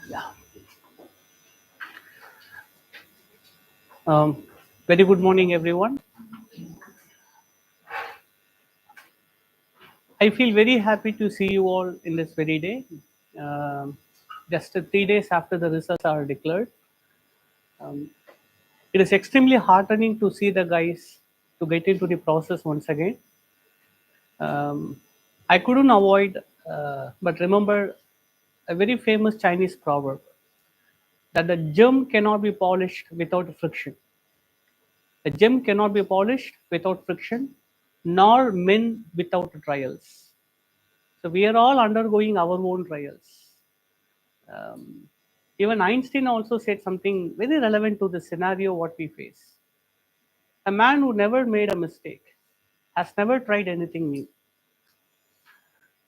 Yeah. Um, Very good morning, everyone. I feel very happy to see you all in this very day. Um, just 3 days after the results are declared, it is extremely heartening to see the guys to get into the process once again. I couldn't avoid, but remember a very famous Chinese proverb that the gem cannot be polished without friction. A gem cannot be polished without friction, nor men without trials. So we are all undergoing our own trials. Even Einstein also said something very relevant to the scenario what we face. A man who never made a mistake has never tried anything new.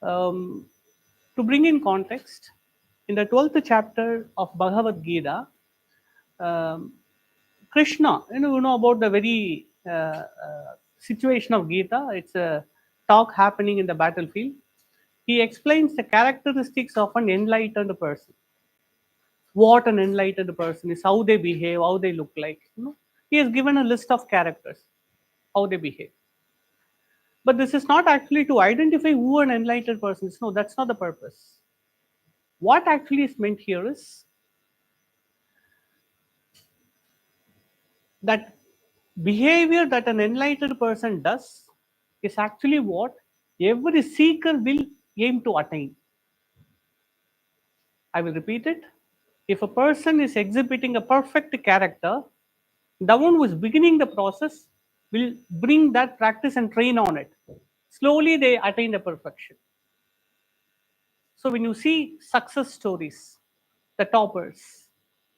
Um, to bring in context, in the 12th chapter of Bhagavad Gita, um, Krishna, you know about the very situation of Gita. It's a talk happening in the battlefield. He explains the characteristics of an enlightened person. What an enlightened person is, how they behave, how they look like. He has given a list of characters, how they behave. But this is not actually to identify who an enlightened person is. No, that's not the purpose. What actually is meant here is that behavior that an enlightened person does is actually what every seeker will aim to attain. I will repeat it. If a person is exhibiting a perfect character, the one who is beginning the process will bring that practice and train on it. Slowly, they attain the perfection. So, when you see success stories, the toppers,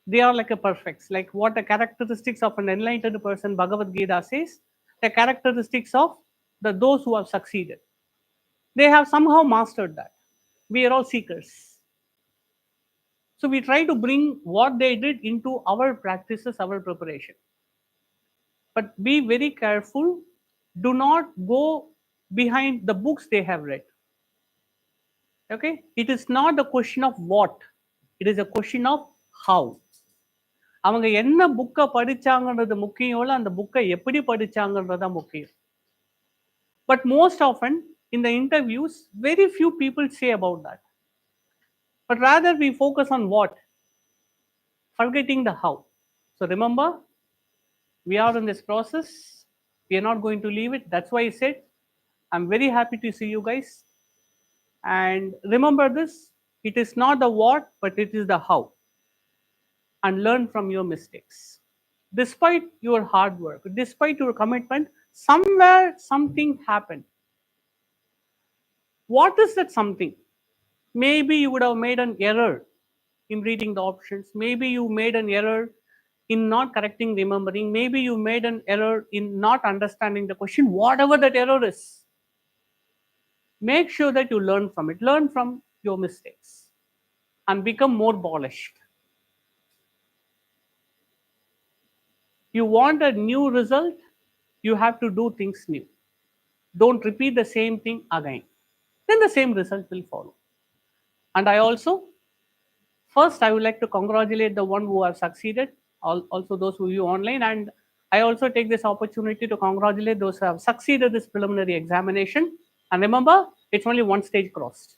they are like a perfects. Like what the characteristics of an enlightened person, Bhagavad Gita says, the characteristics of those who have succeeded. They have somehow mastered that. We are all seekers. So we try to bring what they did into our practices, our preparation. But be very careful. Do not go behind the books they have read. Okay? It is not a question of what, it is a question of how. அவங்க என்ன புக்கை படிச்சாங்கன்றது முக்கியம் இல்லை, அந்த புக்கை எப்படி படிச்சாங்கன்றது தான் முக்கியம். But most often in the interviews, very few people say about that. But rather we focus on what, forgetting the how. So remember, we are in this process. We are not going to leave it. That's why I said I'm very happy to see you guys. And remember this, it is not the what, but it is the how. And learn from your mistakes. Despite your hard work, despite your commitment, somewhere something happened. What is that something? Maybe you would have made an error in reading the options. Maybe you made an error in not correcting remembering. Maybe you made an error in not understanding the question. Whatever that error is, make sure that you learn from it. Learn from your mistakes and become more polished. You want a new result, you have to do things new. Don't repeat the same thing again. Then the same result will follow. And I also, first, I would like to congratulate the one who have succeeded, also those who you online, and I also take this opportunity to congratulate those who have succeeded this preliminary examination. And remember, it's only one stage crossed.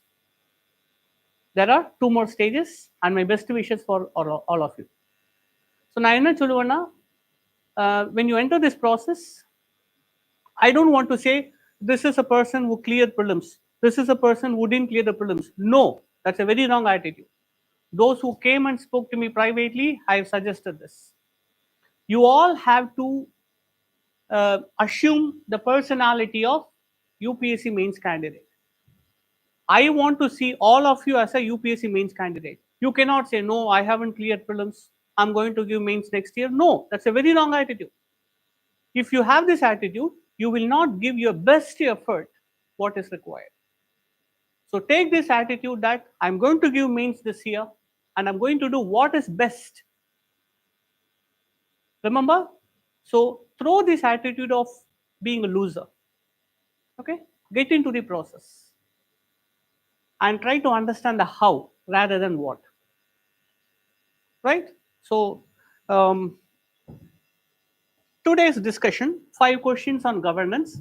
There are two more stages, and my best wishes for all of you. So நான் என்ன சொல்லுவேன்னா, when you enter this process, I don't want to say this is a person who cleared prelims, this is a person who didn't clear the prelims. No, that's a very wrong attitude. Those who came and spoke to me privately, I have suggested this. You all have to assume the personality of UPSC mains candidate. I want to see all of you as a UPSC mains candidate. You cannot say, no, I haven't cleared prelims, I'm going to give mains next year. No, that's a very wrong attitude. If you have this attitude, you will not give your best effort what is required. So take this attitude that I'm going to give mains this year and I'm going to do what is best. Remember? So throw this attitude of being a loser. Okay? Get into the process and try to understand the how rather than what. right? So um, today's discussion, 5 questions on governance.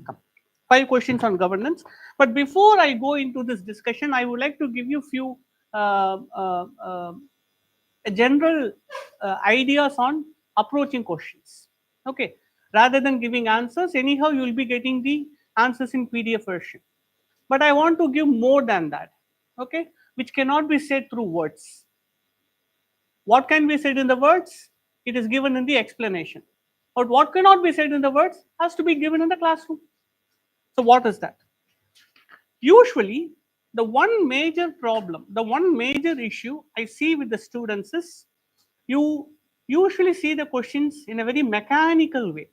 5 questions on governance. But before I go into this discussion, I would like to give you few uh, uh, uh, general ideas on approaching questions. Okay, rather than giving answers, anyhow you will be getting the answers in PDF version. But I want to give more than that. Okay, which cannot be said through words. What can be said in the words? It is given in the explanation. But what cannot be said in the words has to be given in the classroom. So what is that? Usually, the one major problem, the one major issue I see with the students is you usually see the questions in a very mechanical way.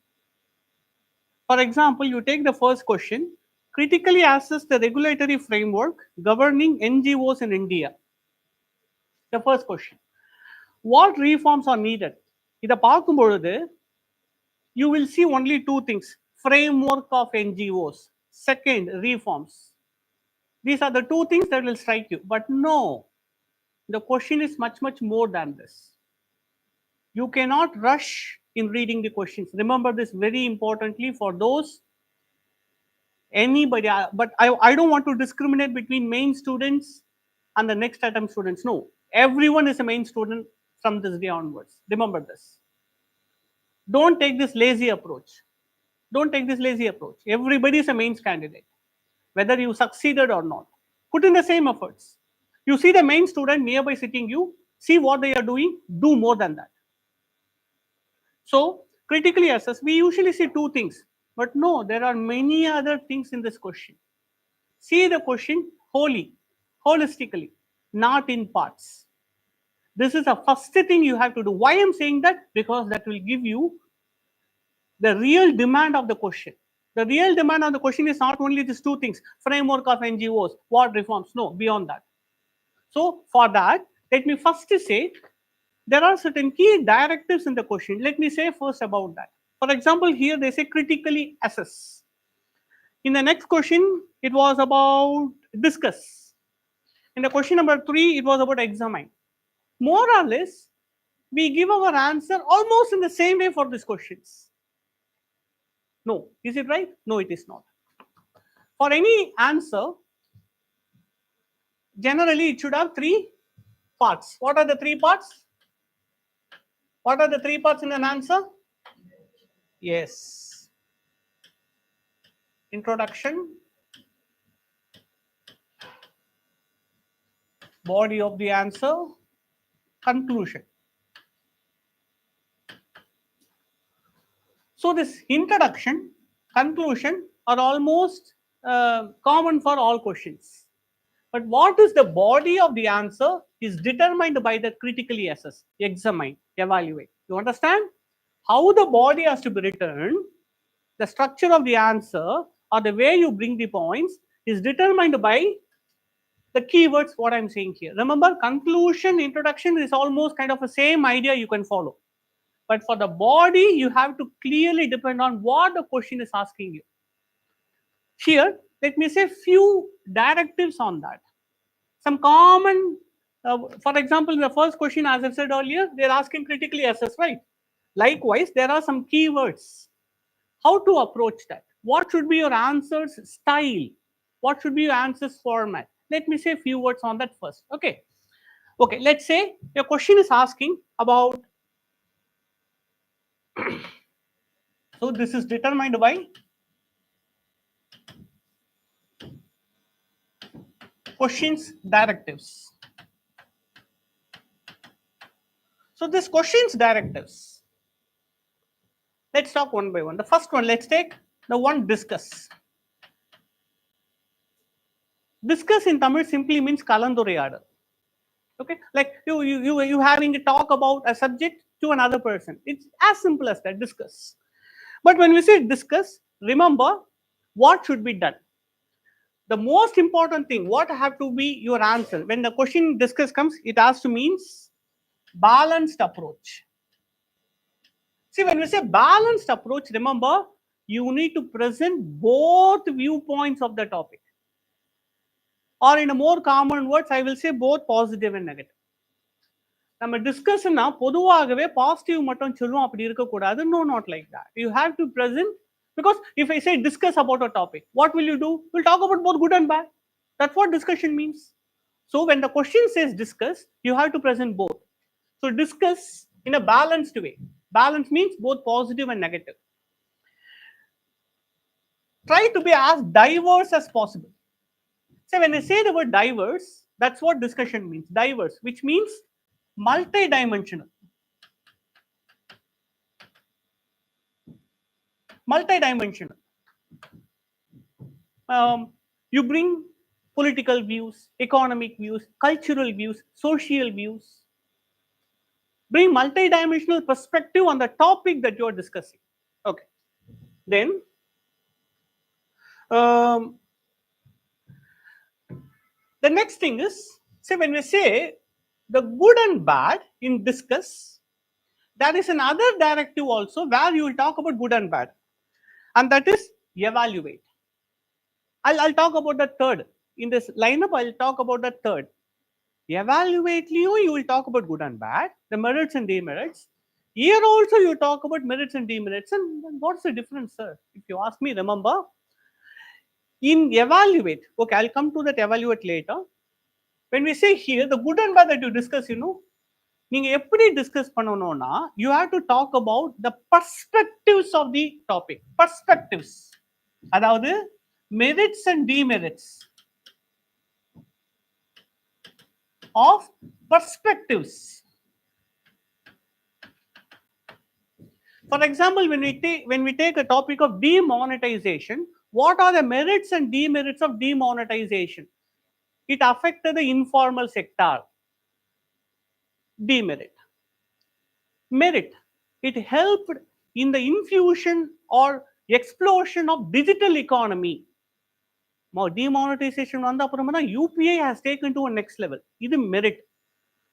For example, you take the first question, critically assess the regulatory framework governing NGOs in India. The first question. What reforms are needed? இதை பார்க்கும் பொழுது you will see only two things: framework of NGOs, second, reforms. These are the two things that will strike you. But no, the question is much, much more than this. You cannot rush in reading the questions. Remember this very importantly for those anybody, but I don't want to discriminate between main students and the next attempt students. No, everyone is a main student from this day onwards. Remember this. Don't take this lazy approach. Don't take this lazy approach. Everybody is a mains candidate, whether you succeeded or not. Put in the same efforts. You see the main student nearby sitting you, see what they are doing, do more than that. So, critically assess, we usually see two things, but no, there are many other things in this question. See the question wholly, holistically, not in parts. This is the first thing you have to do. Why I'm saying that? Because that will give you the real demand of the question. The real demand of the question is not only these two things: framework of NGOs, what reforms. No, beyond that. So for that, let me first say there are certain key directives in the question. Let me say first about that. For example, here they say critically assess. In the next question, it was about discuss. In the question number 3, it was about examine. More or less, we give our answer almost in the same way for these questions. No. Is it right? No, it is not. For any answer, generally it should have 3 parts. What are the 3 parts? What are the 3 parts in an answer? Yes. Introduction, body of the answer, conclusion. So this introduction, conclusion are almost common for all questions. But what is the body of the answer is determined by the critically assess, examine, evaluate. You understand? How the body has to be written, the structure of the answer or the way you bring the points is determined by the keywords, what I'm saying here. Remember, conclusion, introduction is almost kind of the same idea you can follow. But for the body, you have to clearly depend on what the question is asking you. Here, let me say few directives on that. Some common, for example, in the first question, as I said earlier, they're asking critically assess, right? Likewise, there are some keywords. How to approach that? What should be your answers style? What should be your answers format? Let me say a few words on that first. Okay. Okay, let's say your question is asking about, so this is determined by questions directives. So this questions directives, let's talk one by one. The first one, let's take the one discuss. Discuss in Tamil simply means kalandurayadu. Okay, like you having a talk about a subject to another person. It's as simple as that, discuss. But when we say discuss, remember what should be done. The most important thing, what have to be your answer when the question discuss comes, it has to means balanced approach. See, when we say balanced approach, remember you need to present both viewpoints of the topic, or in a more common words, I will say both positive and negative. நம்ம டிஸ்கஸ்னா பொதுவாகவே positive மட்டும் சொல்லுவோம், அப்படி இருக்கக்கூடாது. No, not like that. You have to present, because if I say discuss about a topic, what will you do? You'll talk about both good and bad. That's what discussion means. So when the question says discuss, you have to present both. So discuss in a balanced way. Balance means both positive and negative. Try to be as diverse as possible. So when I say the word diverse, that's what discussion means. Diverse, which means multi-dimensional. Multi-dimensional. You bring political views, economic views, cultural views, social views. Bring multi-dimensional perspective on the topic that you are discussing. Okay. Then, um, the next thing is, say when we say the good and bad in discuss, there is another directive also where you will talk about good and bad, and that is evaluate. I'll talk about the third. In this lineup, I'll talk about the third. Evaluate you will talk about good and bad, the merits and demerits. Here also you talk about merits and demerits. And what's the difference, sir? If you ask me, remember, in evaluate, okay, I'll come to that evaluate later. When we say here, the good and bad that you discuss, நீங்க எப்படி discuss பண்ணணும்னா, you have to talk about the perspectives of the topic. Perspectives. அதாவது merits and demerits of perspectives. For example, when we take a topic of demonetization, what are the merits and demerits of demonetization? It affected the informal sector. Demerit. Merit. It helped in the infusion or explosion of digital economy. Demonetization வந்த அப்புறமா தான் UPI has taken to a next level. இது merit.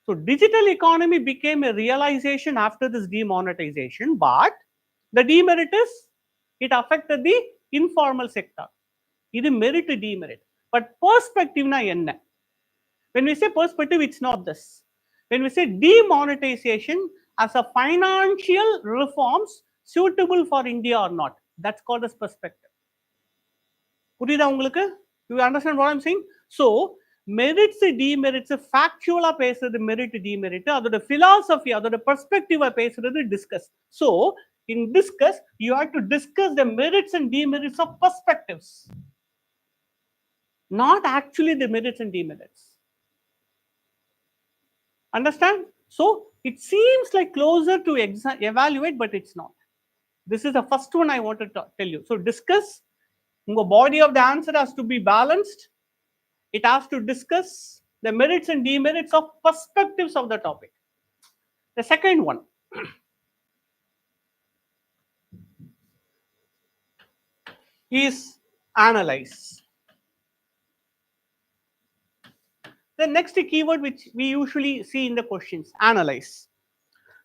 So digital economy became a realization after this demonetization, but the demerit is it affected the informal sector. இது merit demerit. But perspective na என்ன? When we say perspective, it's not this. When we say demonetization as a financial reforms suitable for India or not, that's called as perspective. புரியுதா உங்களுக்கு? You understand what I'm saying? So merits demerits factual பேசுறது merit demerit, அதோட philosophy, அதோட perspective பேசுறது discuss. So in discuss, you have to discuss the merits and demerits of perspectives, not actually the merits and demerits. Understand? So it seems like closer to evaluate, but it's not. This is the first one I wanted to tell you. So discuss. Your body of the answer has to be balanced. It has to discuss the merits and demerits of perspectives of the topic. The second one is analyze. The next keyword which we usually see in the questions, analyze.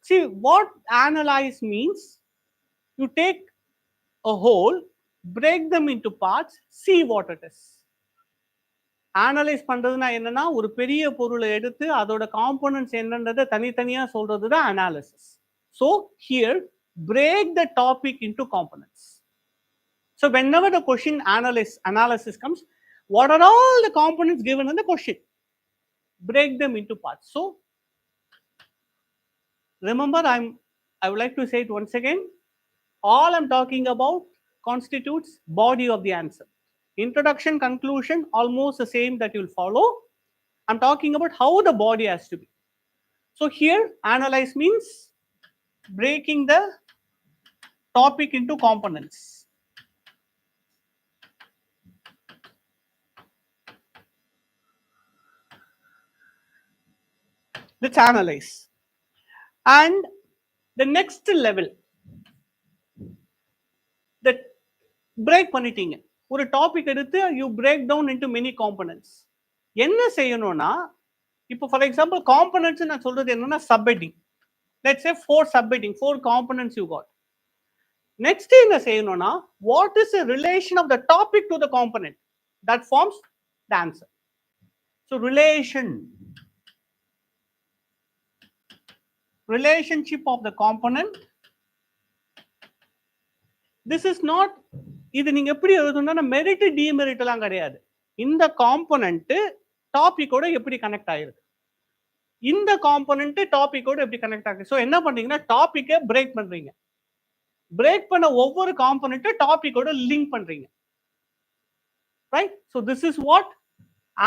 See what analyze means. You take a whole, break them into parts, see what it is. Analyse பண்றதுனா என்னன்னா, ஒரு பெரிய பொருளை எடுத்து அதோட components என்னன்றதை தனித்தனியா சொல்றது தான் analysis. So here break the topic into components. So whenever the question analysis comes, what are all the components given in the question? Break them into parts. So remember, I would like to say it once again. All I'm talking about constitutes body of the answer. Introduction, conclusion, almost the same that you'll follow. I'm talking about how the body has to be. So here, analyze means breaking the topic into components. Let's analyze. And the next level, the break பண்ணிட்டீங்க. ஒரு topic எடுத்து you break down into many components. என்ன செய்யணும்னா, இப்போ for example components நான் சொல்றது என்னன்னா subheading. Let's say 4 subheading, 4 components you got. Next என்ன செய்யணும்னா, what is the relation of the topic to the component? That forms the answer. So relation. relationship of the component. This is not, இது நீங்க எப்படி எழுதணும்னா merit demerit எல்லாம் கிடையாது. இந்த component டாபிக்கோட எப்படி கனெக்ட் ஆயிருக்கு, இந்த காம்போனன்ட் டாபிக்கோட எப்படி கனெக்ட் ஆகுது. ஸோ என்ன பண்றீங்கன்னா டாபிக்கை பிரேக் பண்றீங்க. பிரேக் பண்ண ஒவ்வொரு காம்போனன்ட் டாபிக்கோட லிங்க் பண்றீங்க. Right? So this is what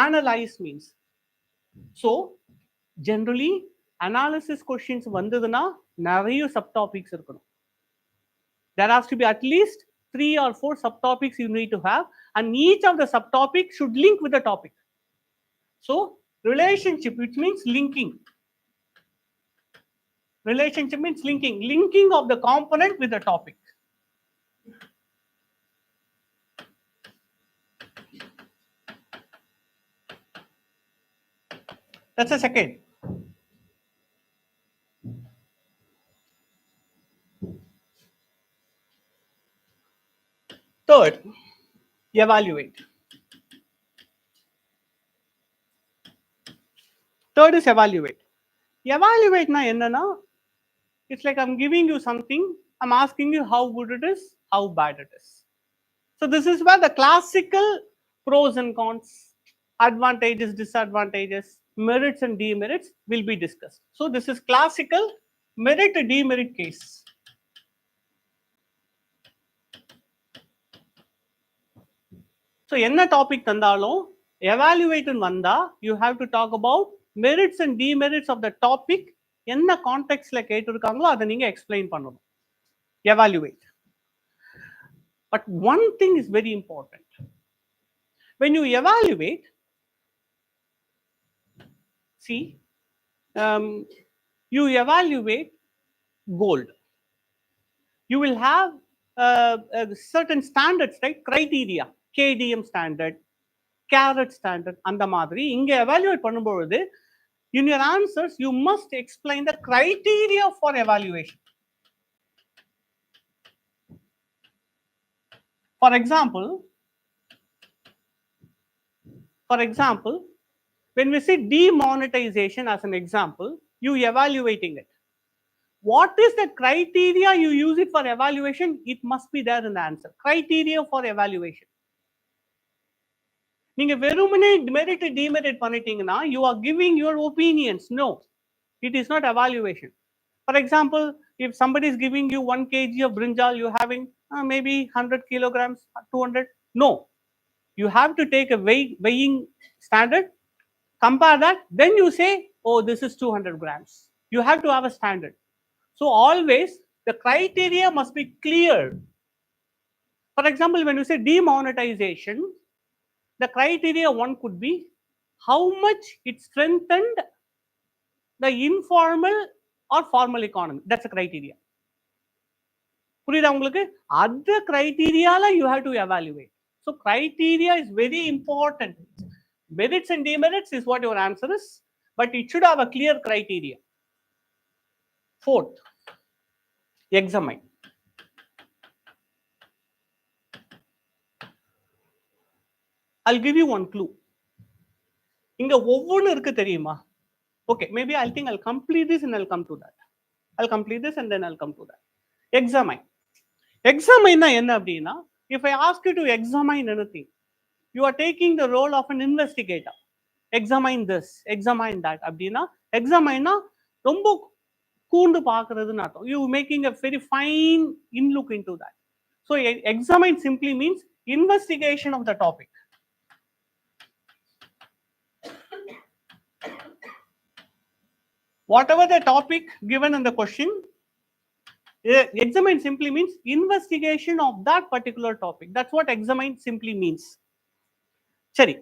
analyse means. So generally analysis questions வந்ததுன்னா நிறைய சப்டாபிக்ஸ் இருக்கணும். There has to be at least 3 or 4 subtopics you need to have, and each of the subtopics should link with the topic. So relationship, which means linking. Relationship means linking of the component with the topic. That's the second. Third, evaluate. Third is evaluate. Evaluate na enna, it's like I'm giving you something, I'm asking you how good it is, how bad it is. So this is where the classical pros and cons, advantages, disadvantages, merits and demerits will be discussed. So this is classical merit demerit case. So என்ன topic தந்தாலும் evaluate வந்தா you have to talk about merits and demerits of the topic. என்ன கான்டெக்ட்ல கேட்டிருக்காங்களோ அதை நீங்க explain பண்ணணும். Evaluate. But one thing is very important. When you evaluate, see, you evaluate gold. You will have certain standards, right? Criteria, KDM standard, CARET standard, அந்த மாதிரி இங்க evaluate பண்ணும்போது in your answers you must explain the criteria for evaluation. For example, when we say demonetization as an example, you evaluating it. What is the criteria you use it for evaluation? It must be there in the answer. Criteria for evaluation. நீங்க வெறுமனே merit demerit பண்ணிட்டீங்கன்னா you are giving your opinions. No, it is not evaluation. For example, if somebody is giving you 1 kg of brinjal, you having maybe 100 kilograms, 200. No, you have to take a weighing standard, compare that, then you say, oh, this is 200 grams. You have to have a standard. So always the criteria must be clear. For example, when you say demonetization, the criteria one could be how much it strengthened the informal or formal economy. That's a criteria. புரியுதா உங்களுக்கு? Other criteria you have to evaluate. So criteria is very important. Merits and demerits is what your answer is, but it should have a clear criteria. Fourth, examine. I'll give you one clue. இங்க ஒவ்வொன்னு இருக்கு தெரியுமா? Okay, maybe I'll think I'll complete this and I'll come to that. I'll complete this and then I'll come to that. Examine. Examine na enna அப்படினா, if I ask you to examine anything, you are taking the role of an investigator. Examine this, examine that அப்படினா, examine na ரொம்ப கூண்டு பார்க்கிறதுன்னு அர்த்தம். You making a very fine in look into that. So examine simply means investigation of the topic. Whatever the topic given in the question, examine simply means investigation of that particular topic. That's what examine simply means. சரி.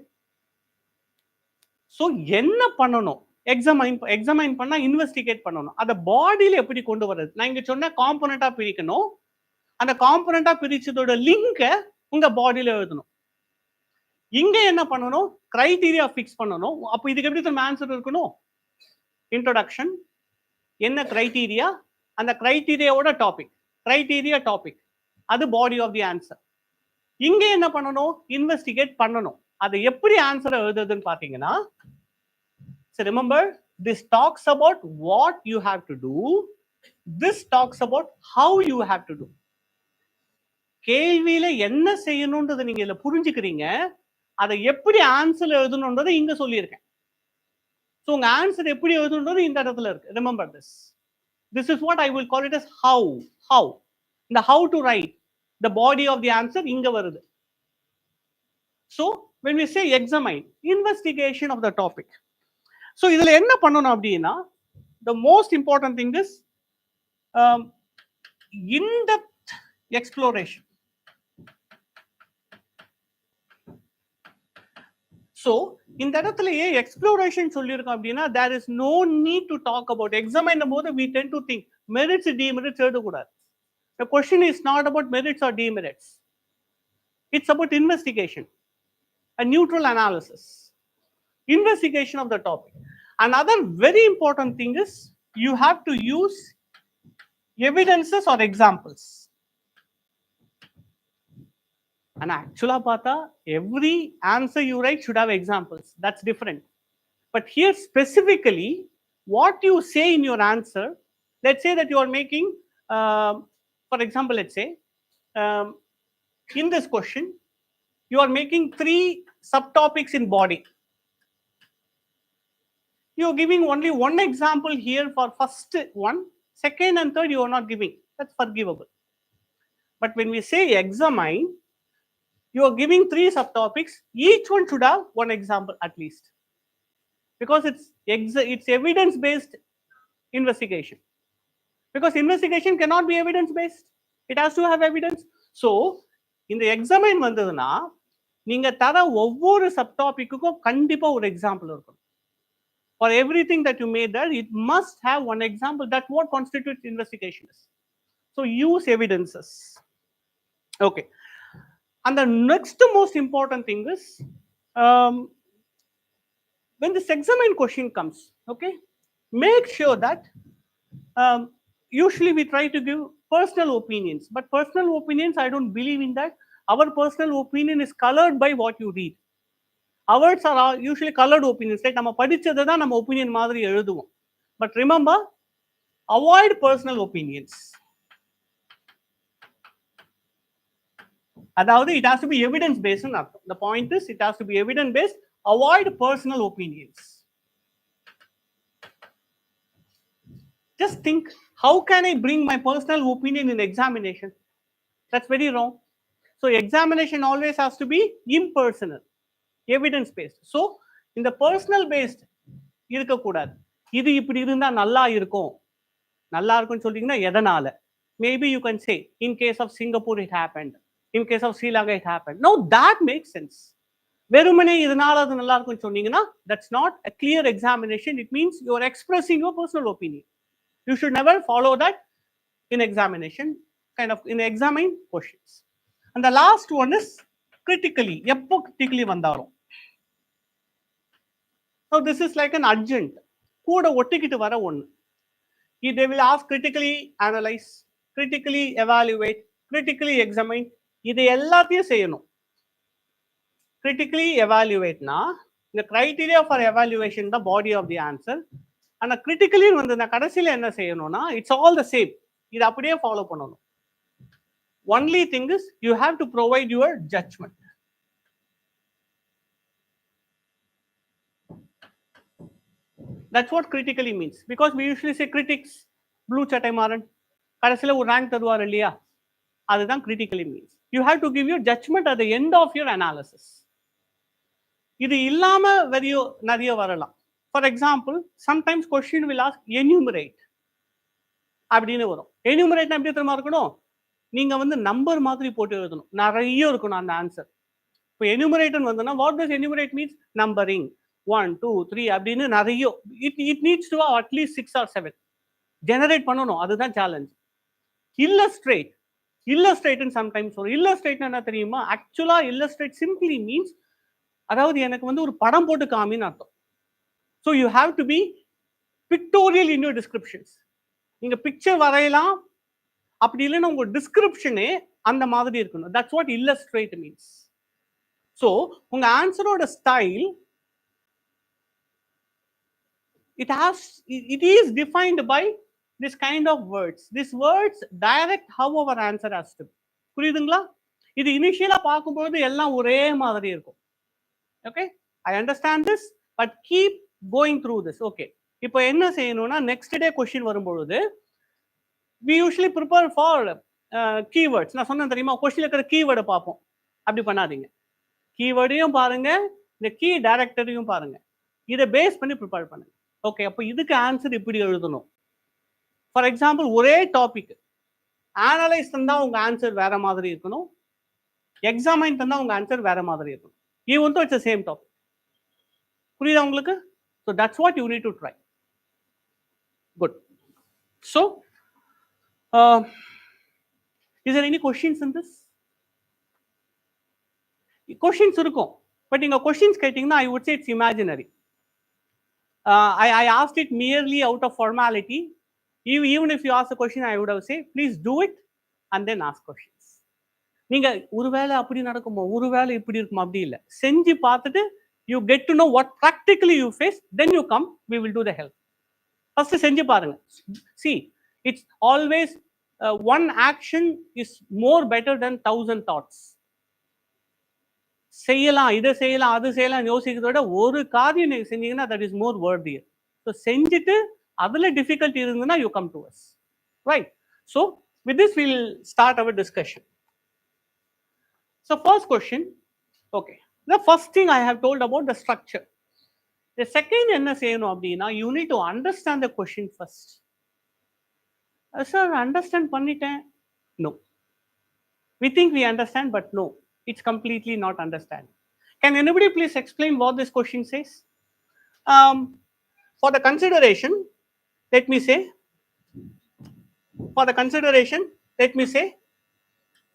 So என்ன பண்ணணும்? Examine பண்ணா investigate பண்ணணும். அத பாடியில எப்படி கொண்டு வர்றது? நான் இங்க சொன்ன காம்போனன்ட்டா பிரிக்கணும். அந்த காம்போனன்ட்டா பிரிச்சதோட லிங்க உங்க பாடியில எழுதணும். இங்க என்ன பண்ணணும்? கிரைட்டீரியா ஃபிக்ஸ் பண்ணணும். அப்ப இதுக்கு எப்படி நம்ம ஆன்சர் இருக்கணும்? இன்ட்ரோடக்ஷன், என்ன கிரைட்டீரியா, அந்த கிரைட்டீரியாவோட டாபிக், கிரைட்டீரியா டாபிக், அது பாடி ஆஃப் தி ஆன்சர். இங்க என்ன பண்ணணும்? இன்வெஸ்டிகேட் பண்ணணும். அதை எப்படி ஆன்சர் எழுதுறதுன்னு பாத்தீங்கன்னா, so remember This talks about what you have to do. This talks about how you have to do. கேள்வியில என்ன செய்யணும்ன்றதை நீங்க இதுல புரிஞ்சுக்கிறீங்க, அதை எப்படி ஆன்சர் எழுதணும்ன்றதை இங்க சொல்லியிருக்கேன். ஸோ உங்க ஆன்சர் எப்படி எழுதணுன்றது இந்த இடத்துல இருக்கு. Remember this. This is what I will call it as how. How. இந்த how to write, the body of the answer இங்க வருது. So when we say examine, investigation of the topic. So இதுல என்ன பண்ணணும் அப்படின்னா, the most important thing is in-depth exploration. So இந்த இடத்துலயே exploration சொல்லியிருக்கோம் அப்படின்னா, there is no need to talk about examine போது we tend to think merits demerits எழுதக்கூடாது. The question is not about merits or demerits. It's about investigation, a neutral analysis, investigation of the topic. Another very important thing is you have to use evidences or examples. And actually, every answer you write should have examples. That's different. But here specifically, what you say in your answer, let's say that you are making, for example, let's say, in this question, you are making 3 subtopics in body. You are giving only one example here for first one, second and third you are not giving. That's forgivable. But when we say examine, you are giving 3 subtopics. Each one should have one example at least, because it's evidence based investigation. Because investigation cannot be evidence based. It has to have evidence. So in the examine வந்ததுன்னா நீங்க தர ஒவ்வொரு சப்டாபிக்குக்கும் கண்டிப்பா ஒரு example இருக்கும். For everything that you made there, it must have one example. That's what constitutes investigation is. So use evidences. Okay. And the next most important thing is, when this examine question comes, okay, make sure that usually we try to give personal opinions, but personal opinions, I don't believe in that. Our personal opinion is colored by what you read. Ours are usually colored opinions, right? நம்ம படிச்சதை தான் நம்ம opinion மாதிரி எழுதுவோம். But remember, avoid personal opinions. அதாவது it has to be evidence based. The point is it has to be evidence based. Avoid personal opinions. Just think, how can I bring my personal opinion in examination? That's very wrong. So examination always has to be impersonal, evidence based. So in the personal based இருக்க கூடாது. இது இப்படி இருந்தா நல்லா இருக்கும். நல்லா இருக்கும்னு சொல்றீங்கன்னா எதனால? Maybe you can say in case of Singapore it happened. In case of Sri Lanka it happened. No, that makes sense. வெறுமனே இதனால அது நல்லா இருக்கும்னு சொன்னீங்கன்னா, that's not a clear examination. It means you are expressing your personal opinion. You should never follow that in examination, kind of in examine questions. And the last one is critically. எப்போ critically வந்தாலும். So this is like an urgent. கூட ஒட்டிக்கிட்டு வர ஒன்று. They will ask critically analyze, critically evaluate, critically examine. இது எல்லாத்தையும் செய்யணும். Critically evaluateனா the criteria for evaluation, the body of the answer. ஆனா critically வந்து நான் கடைசியில் என்ன செய்யணும்னா, it's all the same. இது அப்படியே ஃபாலோ பண்ணணும். Only thing is you have to provide your judgment. That's what critically means. Because we usually say critics, blue சட்டை மாறன், கடைசியில் ஒரு ரேங்க் தருவார் இல்லையா, அதுதான் critically means. You have to give your judgment at the end of your analysis. இது இல்லாம நிறைய வரலாம். For example, sometimes question will ask enumerate அப்படின்னு வரும். enumerate எப்படி தெரியுமா இருக்கணும், நீங்க வந்து நம்பர் மாதிரி போட்டு எழுதணும், நிறைய இருக்கணும் அந்த ஆன்சர். இப்போ enumerate வந்துன்னா what does enumerate means? Numbering 1 2 3 அப்படின்னு நிறைய, it needs to have at least 6 or 7 generate பண்ணணும். அதுதான் சேலஞ்ச். illustrate சம்டைம்ஸ் வரும். illustrate என்ன தெரியுமா? ஆக்சுவலா illustrate simply means, அதாவது எனக்கு வந்து ஒரு படம் போட்டு காமின்னு அர்த்தம். So you have to be pictorial in your descriptions. நீங்க பிக்சர் வரையலாம், அப்படி இல்லைன்னா உங்க டிஸ்கிரிப்ஷனே அந்த மாதிரி இருக்கணும். That's what illustrate means. So உங்க ஆன்சரோட style it is defined by this kind of words. These words direct how our answer has to be. புரியுதுங்களா? இது இனிஷியலா பார்க்கும்போது எல்லாம் ஒரே மாதிரி இருக்கும். Okay, I understand this, but keep going through this. Okay, இப்போ என்ன செய்யணும்னா நெக்ஸ்ட் டே கொஸ்டின் வரும்பொழுது we usually prepare for keywords. நான் சொன்னேன் தெரியுமா, கொஸ்டின்ல இருக்கிற கீவேர்டை பார்ப்போம். அப்படி பண்ணாதீங்க. கீவேர்டையும் பாருங்க, இந்த கீ டைரக்டரையும் பாருங்க. இதை பேஸ் பண்ணி ப்ரிப்பேர் பண்ணுங்க. ஓகே, அப்போ இதுக்கு ஆன்சர் இப்படி எழுதணும். ஃபார் எக்ஸாம்பிள், ஒரே டாபிக் அனலைஸ் தந்தா உங்க ஆன்சர் வேற மாதிரி இருக்கணும், எக்ஸாமைன் தந்தா உங்க ஆன்சர் வேற மாதிரி இருக்கணும். Even though it's same topic. புரியுதா உங்களுக்கு? So that's what you need to try. Good. So is there any questions in this? Questions இருக்கும், பட் நீங்க questions கேட்டீங்கன்னா I would say it's imaginary. I asked it merely out of formality. Even if you ask a question, I would have said please do it and then ask questions. நீங்க ஒருவேளை அப்படி நடக்குமோ, ஒருவேளை இப்படி இருக்குமா, அப்படி இல்லை. செஞ்சு பார்த்துட்டு you get to know what practically you face, then you come, we will do the help. First செஞ்சு பாருங்க. See, it's always one action is more better than 1,000 thoughts. செய்யலாம், இதை செய்யலாம், அது செய்யலாம் யோசிக்கிறத விட ஒரு காரியம் நீங்க செஞ்சீங்கன்னா that is more worthy. So செஞ்சுட்டு அதுல டிஃபிகல்ட்டி இருந்ததுன்னா you come to us, right? So with this we'll start our discussion. So first question, okay, the first thing I have told about the structure. The second என்ன செய்யணும் அப்படின்னா, you need to understand the question first. Sir, understand பண்ணிட்டேன். No. We think we understand, but no, it's completely not understanding. Can anybody please explain what this question says? For the consideration, let me say,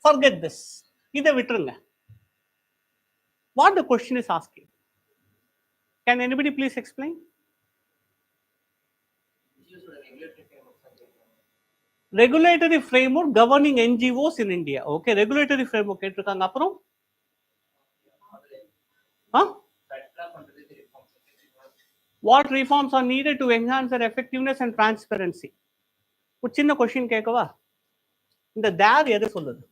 forget this. இதை விட்டுருங்க. What the question is asking? Can anybody please explain? Regulatory framework governing NGOs in India. Okay, regulatory framework கேட்டிருக்காங்க. அப்புறம் what reforms are needed to enhance their effectiveness and transparency? ஒரு சின்ன question கேட்கவா? இந்த தேர் எதை சொல்லுது?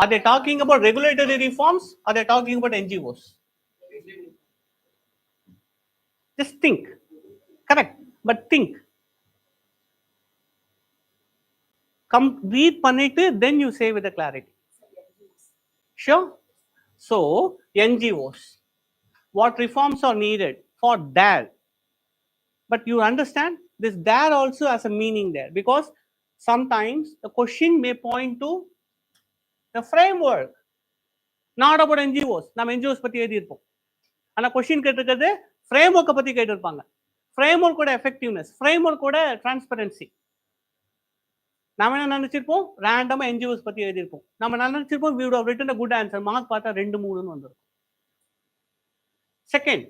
Are they talking about regulatory reforms? Are they talking about NGOs? Just think. Correct, but think. Come read பண்ணிட்டு then you say with the clarity. Sure. So NGOs, what reforms are needed for that? But you understand this there also has a meaning there, because sometimes the question may point to the framework, not about NGOs. நம்ம NGOs பத்தி எழுதி இருப்போம், ஆனா question கேட்டிருக்கிறது framework பத்தி கேட்டிருப்பாங்க. framework ஓட effectiveness, framework ஓட transparency. நாம என்ன நினைச்சிருப்போம், ரேண்டமா NGOs பத்தி எழுதியிருப்போம். நம்ம நினைச்சிருப்போம் we would have written a good answer. Mark பார்த்தா 2-3 வந்துரும். Second,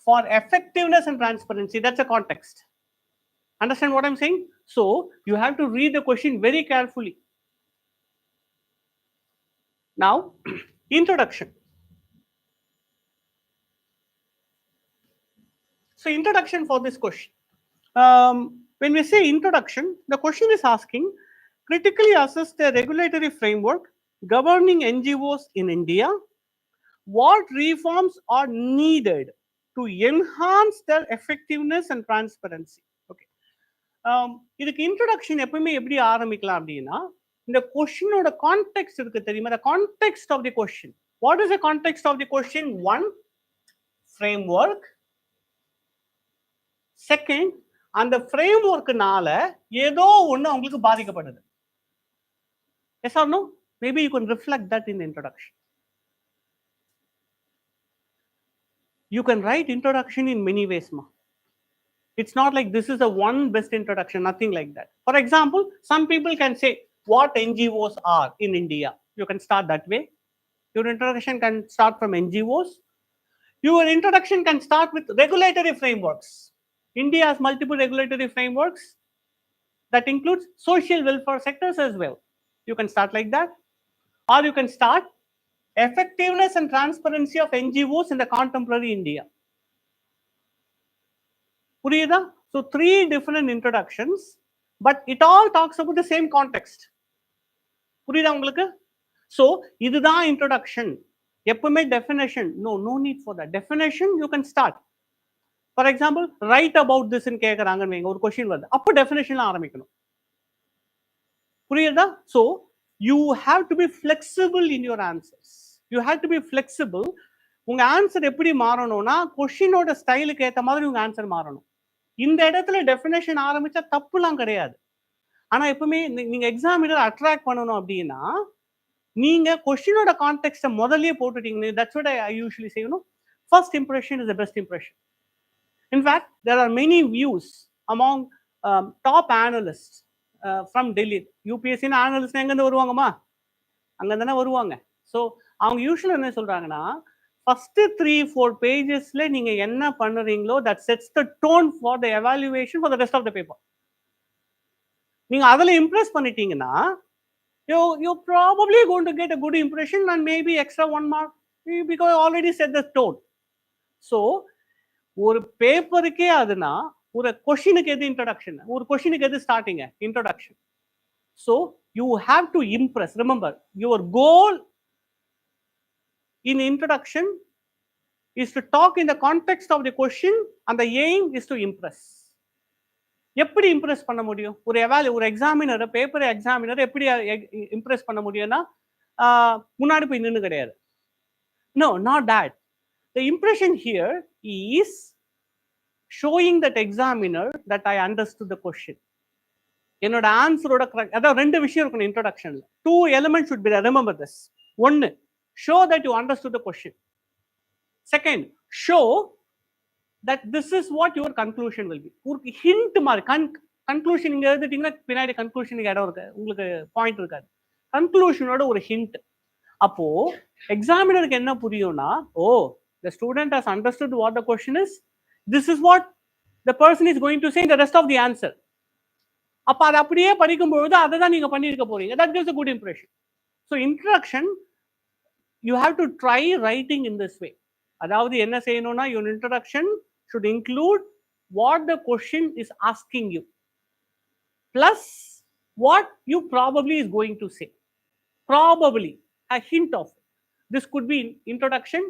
for effectiveness and transparency, that's a context. Understand what I'm saying? So you have to read the question very carefully. Now, introduction. So introduction for this question. When we say introduction, the question is asking, critically assess the regulatory framework governing NGOs in India. What reforms are needed to enhance their effectiveness and transparency? Okay. இதுக்கு introduction எப்பவுமே எப்படி ஆரம்பிக்கலாம் அப்படின்னா, இந்த கொஸ்டினோட context இருக்கு தெரியுமா? the context of the question. What is the context of the question? One, framework. Second, அந்த frameworkனால ஏதோ ஒண்ணு உங்களுக்கு பாதிக்கப்படுது. Yes or no? Maybe you can reflect that in the introduction. You can write introduction in many ways, ma. It's not like this is the one best introduction, nothing like that. For example, some people can say what NGOs are in India. You can start that way. Your introduction can start from NGOs. Your introduction can start with regulatory frameworks. India has multiple regulatory frameworks that includes social welfare sectors as well. You can start like that, or you can start effectiveness and transparency of NGOs in the contemporary India. புரியுதா? So 3 different introductions, but it all talks about the same context. புரியுதா உங்களுக்கு? So இதுதான் introduction. எப்பவுமே definition. No need for that. Definition you can start. For example, write about this ன்னு கேக்குறாங்கன்னு வைங்க, ஒரு question வருது, அப்போ டெஃபினேஷன்ல ஆரம்பிக்கணும். புரியுதா? So you have to be flexible in your answers. You have to be flexible. உங்க ஆன்சர் எப்படி மாறணும்னா கொஸ்டினோட ஸ்டைலுக்கு ஏத்த மாதிரி உங்க ஆன்சர் மாறணும். இந்த இடத்துல டெஃபினேஷன் ஆரம்பிச்சா தப்புலாம் கிடையாது. ஆனா எப்பவுமே நீங்க எக்ஸாமினர் அட்ராக்ட் பண்ணணும் அப்படின்னா நீங்க கொஸ்டினோட கான்டெக்ஸ்ட முதல்லயே போட்டுட்டீங்க. That's what I usually say, first impression is the best impression. In fact, there are many views among top analysts from Delhi. UPSC analysts எங்கேருந்து வருவாங்கம்மா? அங்கே தானே வருவாங்க. ஸோ அவங்க யூஸ்வலாக என்ன சொல்கிறாங்கன்னா, ஃபஸ்ட்டு 3-4 பேஜஸில் நீங்கள் என்ன பண்ணுறீங்களோ that sets the tone for the evaluation for the rest of the paper. நீங்கள் அதில் இம்ப்ரெஸ் பண்ணிட்டீங்கன்னா you're probably going to get a good impression and maybe extra 1 mark because you already set the tone. So ஒரு பேப்பருக்கே அதுனா ஒரு கொஸ்டினுக்கு எது introduction, ஒரு கொஸ்டினுக்கு எது starting introduction. So you have to impress. Remember, your goal in introduction is to talk in the context of the question and the aim is to impress. எப்படி Impress பண்ண முடியும்? ஒரு எக்ஸாமினர், பேப்பர் எக்ஸாமினர் எப்படி Impress பண்ண முடியும்னா முன்னாடி போய் நின்று கிடையாது. No, not that. The impression here is showing that examiner that I understood the question. என்னோட ஆன்சரோட கரெக்ட். அதாவது 2 விஷயம் இருக்கணும் இன்ட்ரோடக்ஷன்ல. 2 elements should be there. Remember this. 1, show that you understood the question. Second, show that this is what your conclusion will be. ஒரு hint மாதிரி conclusion இங்க எழுதிட்டீங்கன்னா பின்னாடி கன்க்ளூஷனுக்கு இடம் இருக்கு, உங்களுக்கு பாயிண்ட் இருக்காது. கன்க்ளூஷனோட ஒரு ஹிண்ட். அப்போ எக்ஸாமினருக்கு என்ன புரியும்னா, the student has understood what the question is. This is what the person is going to say in the rest of the answer. அப்ப அதை அப்படியே படிக்கும்பொழுது அதை தான் நீங்க பண்ணியிருக்க போறீங்க. That gives a good impression. So introduction, you have to try writing in this way. அதாவது என்ன செய்யணும்னா, your introduction should include what the question is asking you plus what you probably is going to say. Probably a hint of it. This could be introduction.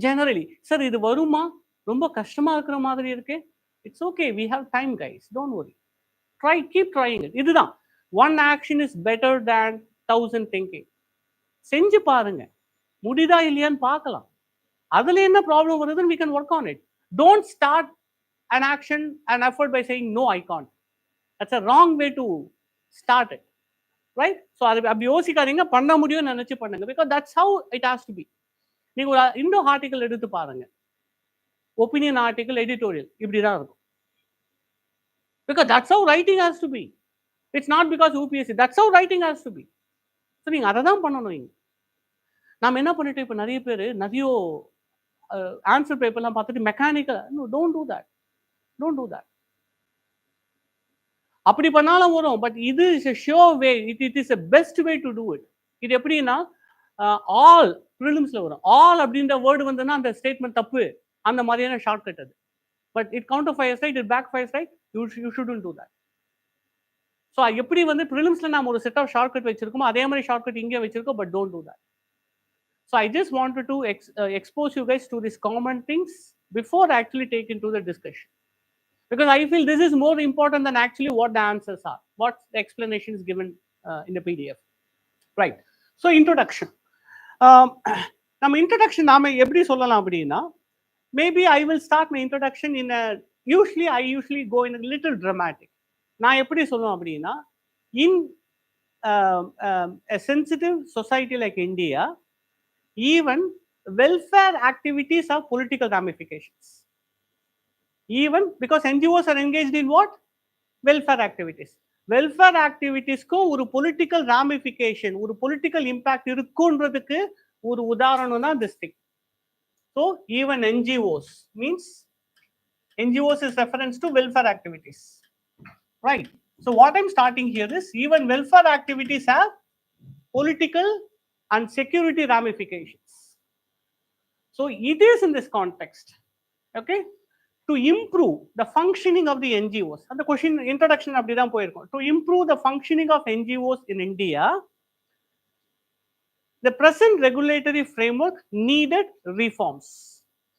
Generally, sir இது வருமா, ரொம்ப கஷ்டமா இருக்கிற மாதிரி இருக்கு, it's okay, we have time guys, don't worry, try, keep trying it. இதுதான், one action is better than 1000 thinking. செஞ்சு பாருங்க, முடிதா இல்லையான்னு பார்க்கலாம். அதுல என்ன ப்ராப்ளம் வருதுன்னு we can work on it. Don't start an action, an effort by saying no I can't. That's a wrong way to start it, right? So அது அப்படி யோசிக்காதீங்க, பண்ண முடியும்னு நினைச்சு பண்ணுங்க, because that's how it has to be. நீங்க ஒரு Indo article எடுத்து பாருங்க, ஒப்பீனியன் ஆர்டிகல், எடிட்டோரியல் இப்படிதான் இருக்கும். Because that's how writing has to be. It's not because UPSC, that's how writing has to be. So நீங்க அதை தான் பண்ணணும். இங்க நாம என்ன பண்ணிட்டு இப்போ நிறைய பேர் நிறைய ஆன்சர் பேப்பர்லாம் பார்த்துட்டு mechanical, don't do that, don't do that. அப்படி பண்ணாலும் வரும், பட் இது is a sure way, it is a best way to do it. இது எப்படின்னா ஆல் ப்ரிலிம்ஸ்ல வரும், ஆல் அப்படின்ற வேர்டு வந்துன்னா அந்த ஸ்டேட்மெண்ட் தப்பு, அந்த மாதிரியான ஷார்ட் கட் அது. But it counterfires right, it backfires right, you shouldn't do that. So எப்படி வந்து ப்ரிலிம்ஸ்ல நாம ஒரு செட் ஆஃப் ஷார்ட் கட் வச்சிருக்கோமோ அதே மாதிரி ஷார்ட் கட் இங்கே வச்சிருக்கோம், but don't do that. So I just wanted to expose you guys to these common things before actually take into the discussion, because I feel this is more important than actually what the answers are, what the explanation is given in the PDF, right? So introduction, நம்ம introduction நாம எப்படி சொல்லலாம் அப்படின்னா, maybe I will start my introduction in a, I usually go in a little dramatic. நான் எப்படி சொல்லுவேன் அப்படின்னா, in a sensitive society like India, even welfare activities have political ramifications. Even because NGOs are engaged in what? Welfare activities. Welfare activities ko ஒரு political ramification, ஒரு political impact இருக்குன்றதுக்கு ஒரு உதாரணம் தான் this thing. So even NGOs means, NGOs is reference to welfare activities, right? So what I'm starting here is, even welfare activities have political and security ramifications. So it is in this context, okay, to improve the functioning of the NGOs. And the question introduction அப்படிதான் போயிருக்கும். To improve the functioning of NGOs in India, the present regulatory framework needed reforms.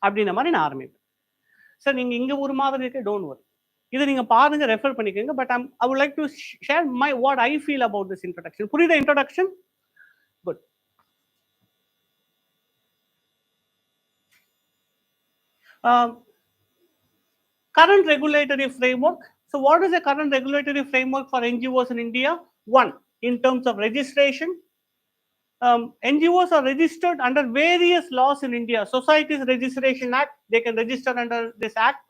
அப்படின்ற மாதிரி நான் ஆரம்பிப்பேன். Sir நீங்க இங்க ஒரு மாதிரி இருக்க, டோன்ட் வரி, இதை நீங்க பாருங்க, ரெஃபர் பண்ணிக்கோங்க. But I would like to share my what I feel about this introduction. புரியுத introduction? Good. Current regulatory framework. So what is the current regulatory framework for NGOs in India? One, in terms of registration, NGOs are registered under various laws in India. Societies Registration Act, they can register under this act,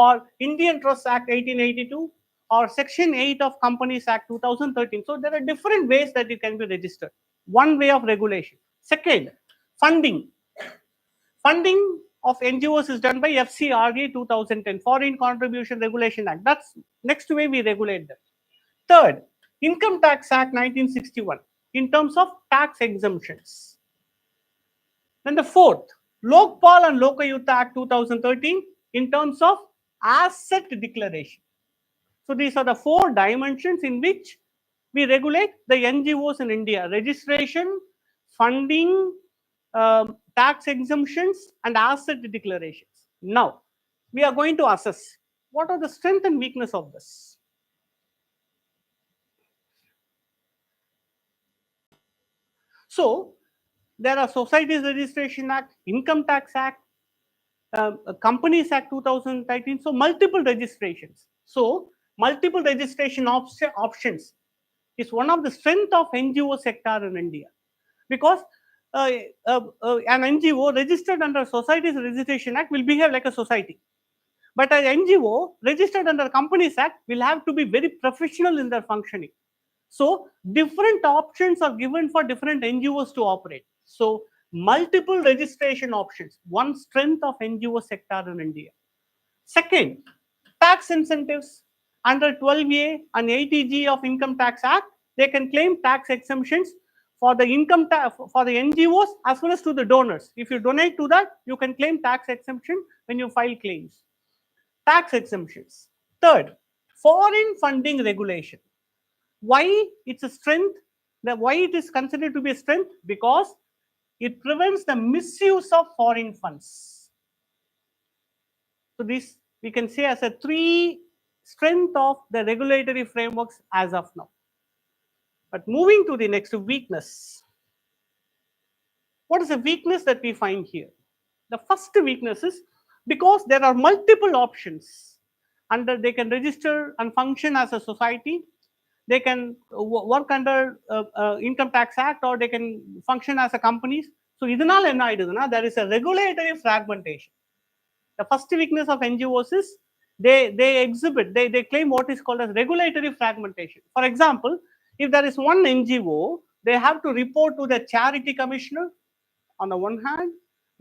or Indian Trust Act 1882, or Section 8 of Companies Act 2013. So there are different ways that it can be registered. One way of regulation. Second, funding. Funding of NGOs is done by FCRA 2010, Foreign Contribution Regulation Act. That's next way we regulate them. Third, Income Tax Act 1961 in terms of tax exemptions. Then the fourth, Lokpal and Lokayuta Act 2013 in terms of asset declaration. So these are the four dimensions in which we regulate the NGOs in India: registration, funding, tax exemptions, and asset declarations. Now, we are going to assess what are the strength and weakness of this. So, there are Societies Registration Act, Income Tax Act, Companies Act 2013. So, multiple registrations. So, multiple registration options is one of the strength of NGO sector in India, because an NGO registered under Societies Registration Act will behave like a society. But an NGO registered under Companies Act will have to be very professional in their functioning. So different options are given for different NGOs to operate. So multiple registration options, one strength of NGO sector in India. Second, tax incentives. Under 12A and 80G of Income Tax Act, they can claim tax exemptions for the income tax for the NGOs as well as to the donors. If you donate to that, you can claim tax exemption when you file claims. Tax exemptions. Third, foreign funding regulation. Why it's a strength? Why it is considered to be a strength? Because it prevents the misuse of foreign funds. So this we can say as a three strength of the regulatory frameworks as of now. But moving to the next weakness. What is the weakness that we find here? The first weakness is because there are multiple options. Under they can register and function as a society. They can work under Income Tax Act, or they can function as a companies. So இதனால என்ன ஆயிடுதுன்னா, there is a regulatory fragmentation. The first weakness of NGOs is they claim what is called as regulatory fragmentation. For example, if there is one NGO, they have to report to the charity commissioner on the one hand.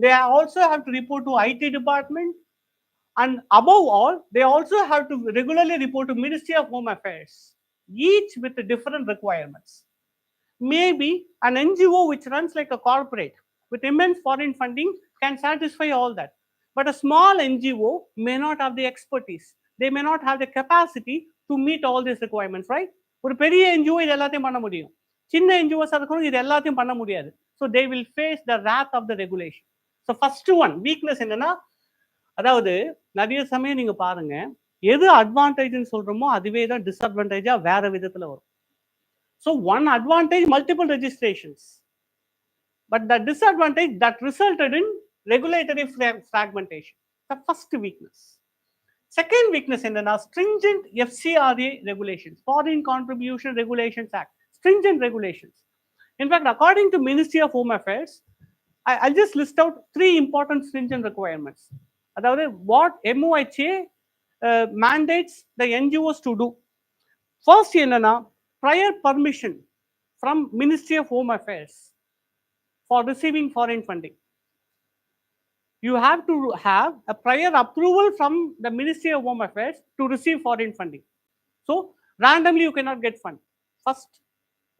They also have to report to IT department, and above all, they also have to regularly report to Ministry of Home Affairs, each with different requirements. Maybe an NGO which runs like a corporate with immense foreign funding can satisfy all that. But a small NGO may not have the expertise. They may not have the capacity to meet all these requirements, right? ஒரு பெரிய NGO இது எல்லாத்தையும் பண்ண முடியும். சின்ன NGOs இருக்கணும் இது எல்லாத்தையும் பண்ண முடியாது. So they will face the wrath of the regulation. So first one, weakness என்னன்னா, அதாவது நிறைய சமயம் நீங்க பாருங்க, எது அட்வான்டேஜ்னு சொல்றோமோ அதுவே தான் டிஸ்அட்வான்டேஜா வேற விதத்துல வரும். So one advantage, multiple registrations, but the disadvantage that resulted in regulatory fragmentation. The first weakness. Second weakness in the stringent FCRA regulations, Foreign Contribution Regulations Act, stringent regulations. In fact, according to Ministry of Home Affairs, I'll just list out three important stringent requirements. That is what MOHA mandates the NGOs to do. First, prior permission from Ministry of Home Affairs for receiving foreign funding. You have to have a prior approval from the Ministry of Home Affairs to receive foreign funding. So randomly you cannot get fund. First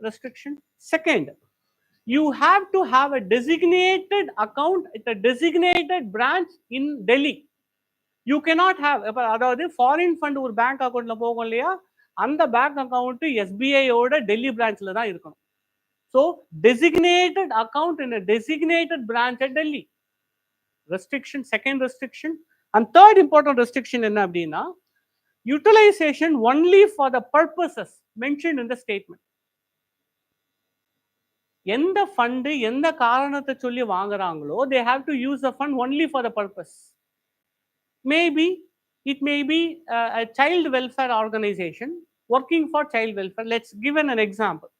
restriction. Second, you have to have a designated account at a designated branch in Delhi. You cannot have, அதாவது foreign fund ஒரு bank அக்கௌண்ட்ல போகும் இல்லையா, அந்த bank account எஸ்பிஐயோட Delhi பிரான்ச்ல தான் இருக்கணும். So designated account in designated branch at Delhi. Restriction, second restriction. And third important restriction என்ன அப்படின்னா, utilization only for the purposes mentioned in the statement. எந்த ஃபண்டு எந்த காரணத்தை சொல்லி வாங்குறாங்களோ they have to use the fund only for the purpose. Maybe it may be a child welfare organization working for child welfare. Let's give an example.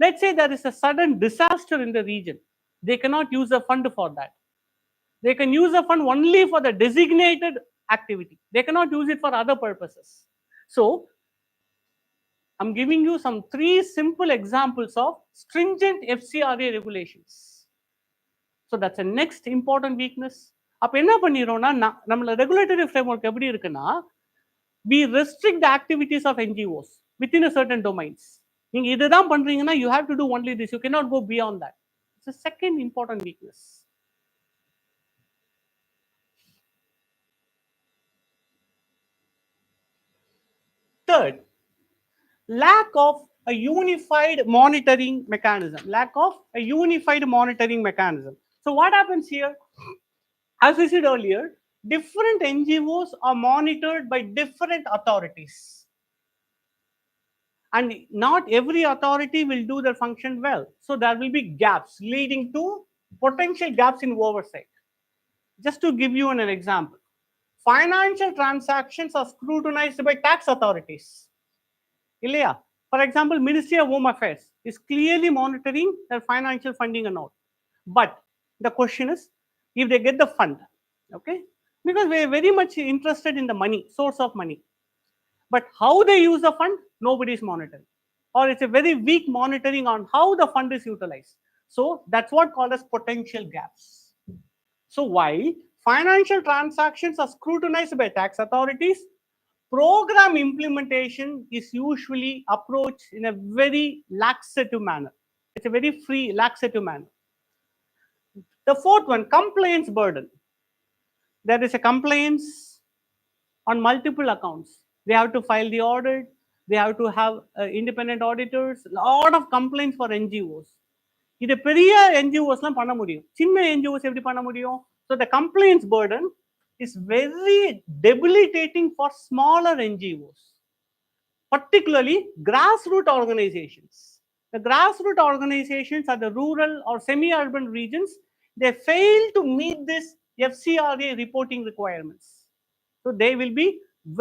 Let's say there is a sudden disaster in the region. They cannot use the fund for that. They can use the fund only for the designated activity. They cannot use it for other purposes. So I'm giving you some 3 simple examples of stringent FCRA regulations. So that's the next important weakness. அப்ப என்ன பண்ணிரோம்னா, நம்மள regulatory framework எப்படி இருக்குன்னா, we restrict the activities of NGOs within a certain domains. நீங்க இதுதான் பண்றீங்கன்னா you have to do only this. You cannot go beyond that. It's the second important weakness. Third, lack of a unified monitoring mechanism. Lack of a unified monitoring mechanism. So what happens here? As I said earlier, different NGOs are monitored by different authorities. And not every authority will do their function well. So there will be gaps leading to potential gaps in oversight. Just to give you an example, financial transactions are scrutinized by tax authorities. Ilya, for example, Ministry of Home Affairs is clearly monitoring their financial funding and all. But the question is, if they get the fund, okay, because we are very much interested in the money, source of money. But how they use the fund, nobody is monitoring. Or it's a very weak monitoring on how the fund is utilized. So that's what called as potential gaps. So while financial transactions are scrutinized by tax authorities, program implementation is usually approached in a very laxative manner. It's a very free, laxative manner. The fourth one, compliance burden. There is a compliance on multiple accounts. They have to file the audit. They have to have independent auditors. Lot of complaints for NGOs. இது பெரிய NGOஸ்லாம் பண்ண முடியும், சின்ன NGOs எப்படி பண்ண முடியும்? So the complaints burden is very debilitating for smaller NGOs, particularly grassroots organizations. The grassroots organizations are the rural or semi-urban regions. They fail to meet this FCRA reporting requirements. So they will be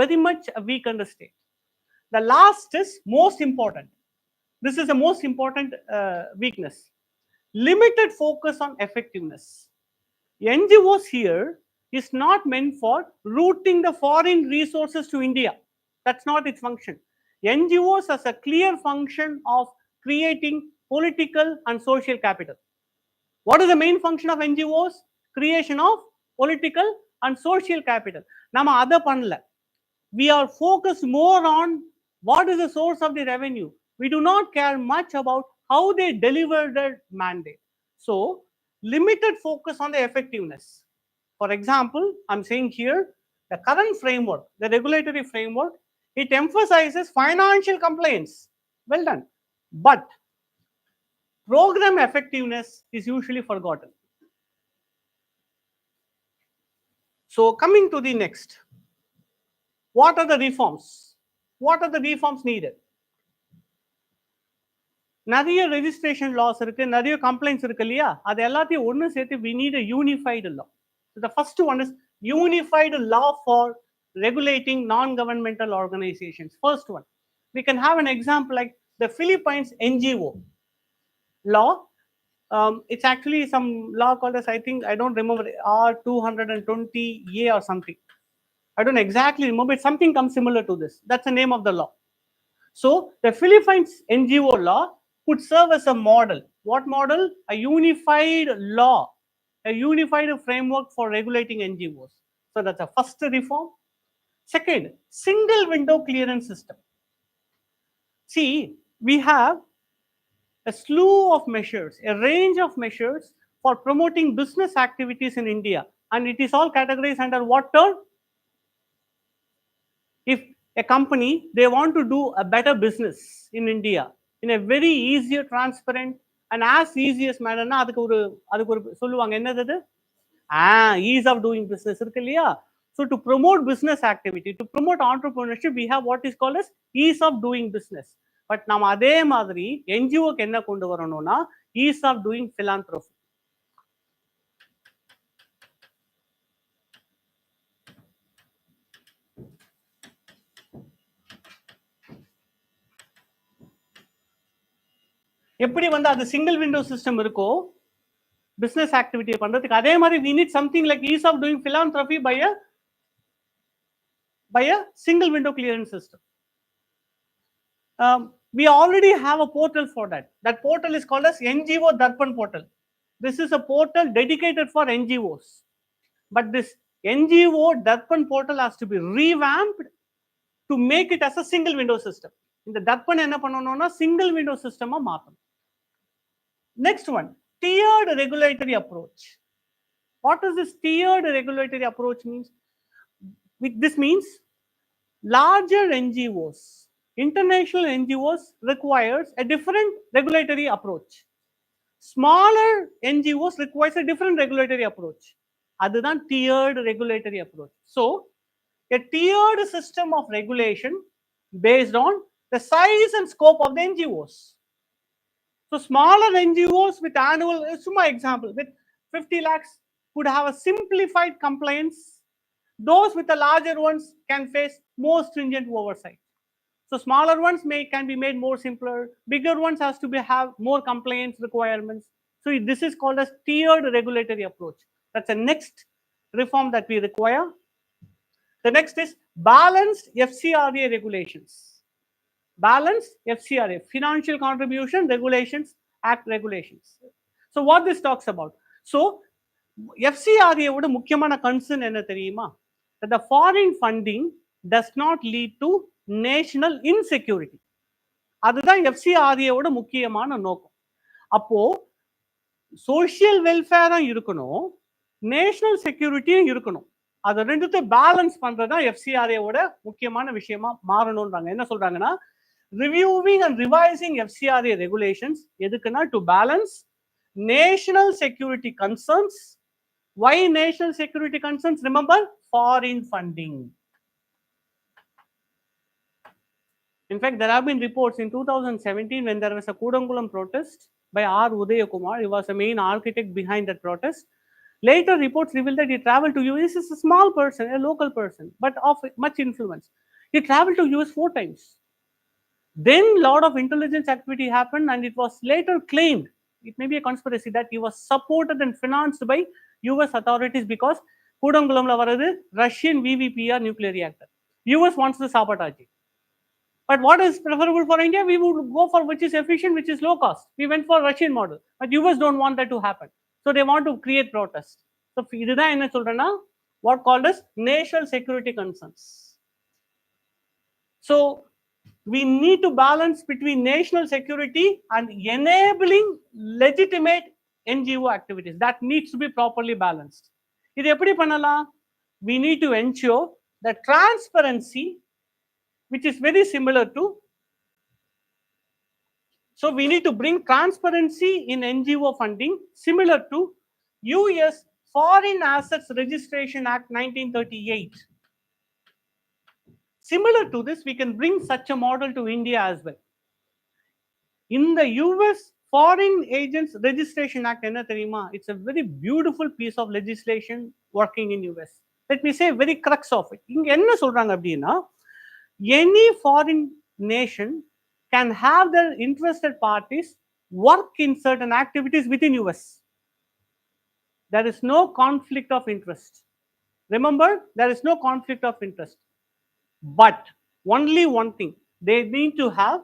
very much a weak under state. The last is most important. This is the most important weakness. Limited focus on effectiveness. NGOs here is not meant for routing the foreign resources to India. That's not its function. NGOs has a clear function of creating political and social capital. What is the main function of NGOs? Creation of political and social capital. Nama adha panla. We are focused more on what is the source of the revenue. We do not care much about how they deliver their mandate. So limited focus on the effectiveness. For example, I'm saying here, the current framework, the regulatory framework, it emphasizes financial compliance. Well done. But program effectiveness is usually forgotten. So coming to the next, what are the reforms? What are the reforms needed? நிறைய registration loss இருக்கு, நிறைய complaints இருக்கு இல்லையா, அது எல்லாத்தையும் ஒன்று சேர்த்து we need a unified law. So the first one is unified law for regulating non-governmental organizations. First one, we can have an example like the Philippines NGO law. It's actually some law called as, I think, I don't remember, R220A or something. I don't exactly remember. It's something comes similar to this. That's the name of the law. So the Philippines NGO law could serve as a model. What model? A unified law, a unified framework for regulating NGOs. So that's the first reform. Second, single window clearance system. See, we have a slew of measures, a range of measures for promoting business activities in India. And it is all categorized under what term? If a company, they want to do a better business in India in a very easier, transparent, and as easiest manner, அதுக்கு ஒரு சொல்லுவாங்க என்னது அது? Ease of doing business இருக்கு இல்லையா? So to promote business activity, to promote entrepreneurship, we have what is called as ease of doing business. But நம்ம அதே மாதிரி என்ஜிஓக்கு என்ன கொண்டு வரணும்னா ease of doing philanthropy. எப்படி வந்து அது சிங்கிள் விண்டோ சிஸ்டம் இருக்கோ பிசினஸ் ஆக்டிவிட்டியை பண்றதுக்கு, அதே மாதிரி we need something like ease of doing philanthropy by a single window clearance system. We already have a portal for that. That portal is called as NGO Darpan portal. This is a portal dedicated for NGOs. But this NGO Darpan portal has to be revamped to make it as a single window system. இந்த தர்ப்பன் என்ன பண்ணணும்னா single window system மாத்தணும். Next one, tiered regulatory approach. What does this tiered regulatory approach means? This means larger NGOs, international NGOs requires a different regulatory approach. Smaller NGOs requires a different regulatory approach. அதுதான் tiered regulatory approach. So a tiered system of regulation based on the size and scope of the NGOs. So smaller NGOs with annual, example, with 50 lakhs could have a simplified compliance. Those with the larger ones can face more stringent oversight. So smaller ones can be made more simpler. Bigger ones has to have more compliance requirements. So this is called as tiered regulatory approach. That's the next reform that we require. The next is balanced FCRA regulations. Balanced FCRA, Financial Contribution Regulations Act regulations. So what this talks about? So FCRA ஓட முக்கியமான concern என்ன தெரியுமா? That the foreign funding does not lead to national insecurity. அதுதான் FCRA ஓட முக்கியமான நோக்கம். அப்போ social வெல்ஃபேரும் இருக்கணும், நேஷனல் செக்யூரிட்டியும் இருக்கணும். அது ரெண்டுத்தையும் பேலன்ஸ் பண்றதுதான் FCRA ஓட முக்கியமான விஷயமா மாறணும்ன்றாங்க. என்ன சொல்றாங்கன்னா, reviewing and revising FCRA regulations எதுக்குன்னா to balance national security concerns. Why national security concerns? Remember, foreign funding. In fact, there have been reports in 2017 when there was a Kudangulam protest by R. Kumar. He was the main architect behind that protest. Later reports revealed that he traveled to US. This is a small person, a local person, but of much influence. He traveled to US 4 times. Then a lot of intelligence activity happened, and it was later claimed, it may be a conspiracy, that he was supported and financed by US authorities because Kudangulamla varadu Russian VVPR nuclear reactor. US wants the sabotage. But what is preferable for India? We would go for which is efficient, which is low cost. We went for Russian model, but US don't want that to happen. So they want to create protest. So இதுதான் என்ன சொல்றேன்னா, what called as national security concerns. So we need to balance between national security and enabling legitimate NGO activities. That needs to be properly balanced. இது எப்படி பண்ணலாம்? We need to ensure that transparency, which is very similar to, so we need to bring transparency in NGO funding similar to US Foreign Assets Registration Act 1938. Similar to this, we can bring such a model to India as well. In the US Foreign Agents Registration Act, it's a very beautiful piece of legislation working in US. Let me say very crux of it. Any foreign nation can have their interested parties work in certain activities within US. There is no conflict of interest. Remember, there is no conflict of interest. But only one thing, they need to have,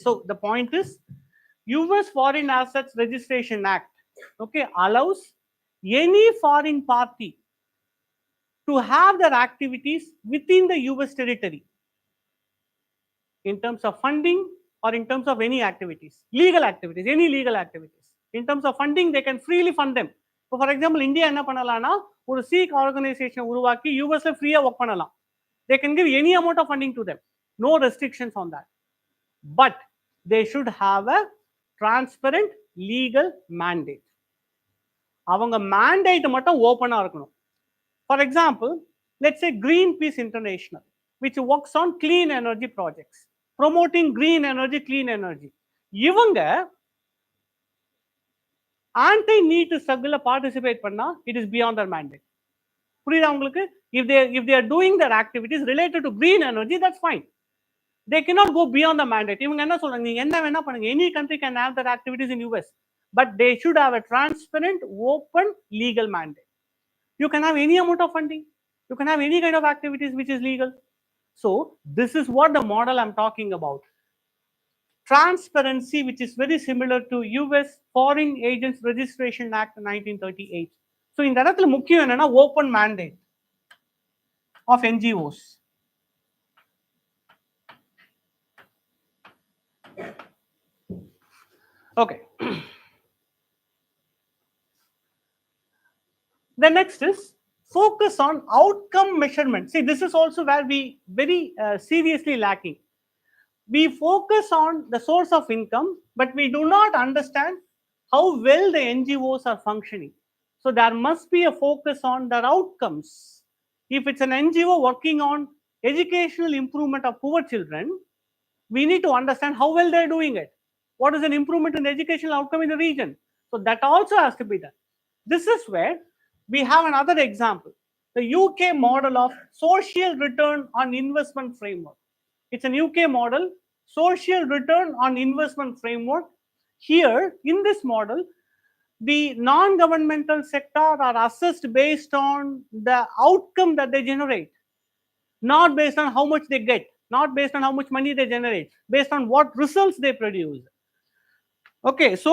so the point is, US Foreign Assets Registration Act, okay, allows any foreign party to have their activities within the US territory in terms of funding or in terms of any activities, legal activities, any legal activities. In terms of funding, they can freely fund them. So for example, India என்ன பண்ணலாம்னா ஒரு Sikh organization உருவாக்கி யூஎஸ்ல ஃப்ரீயா work பண்ணலாம். They can give any amount of funding to them. No restrictions on that. But they should have a transparent legal mandate. அவங்க mandate மட்டும் ஓப்பனா இருக்கணும். For example, let's say Greenpeace International, which works on clean energy projects, promoting green energy, clean energy. இவங்க anti need to struggle participate பண்ணா it is beyond their mandate. புரியுதா உங்களுக்கு? If they are doing their activities related to green energy, that's fine. They cannot go beyond the mandate. இவங்க என்ன சொல்றாங்க, நீங்க என்ன வேணா பண்ணுங்க, any country can have their activities in US, but they should have a transparent, open, legal mandate. You can have any amount of funding, you can have any kind of activities which is legal. So this is what the model I'm talking about. Transparency, which is very similar to US Foreign Agents Registration Act 1938. So இந்த இடத்துல முக்கியம் என்னன்னா open mandate of NGOs. Okay. The next is focus on outcome measurement. See, this is also where we very seriously lacking. We focus on the source of income, but we do not understand how well the NGOs are functioning. So there must be a focus on their outcomes. If it's an NGO working on educational improvement of poor children, we need to understand how well they're doing it. What is an improvement in the educational outcome in the region? So that also has to be done. This is where we have another example, the UK model of social return on investment framework. It's an UK model, social return on investment framework. Here, in this model, the non-governmental sector are assessed based on the outcome that they generate, not based on how much they get, not based on how much money they generate, based on what results they produce. Okay, so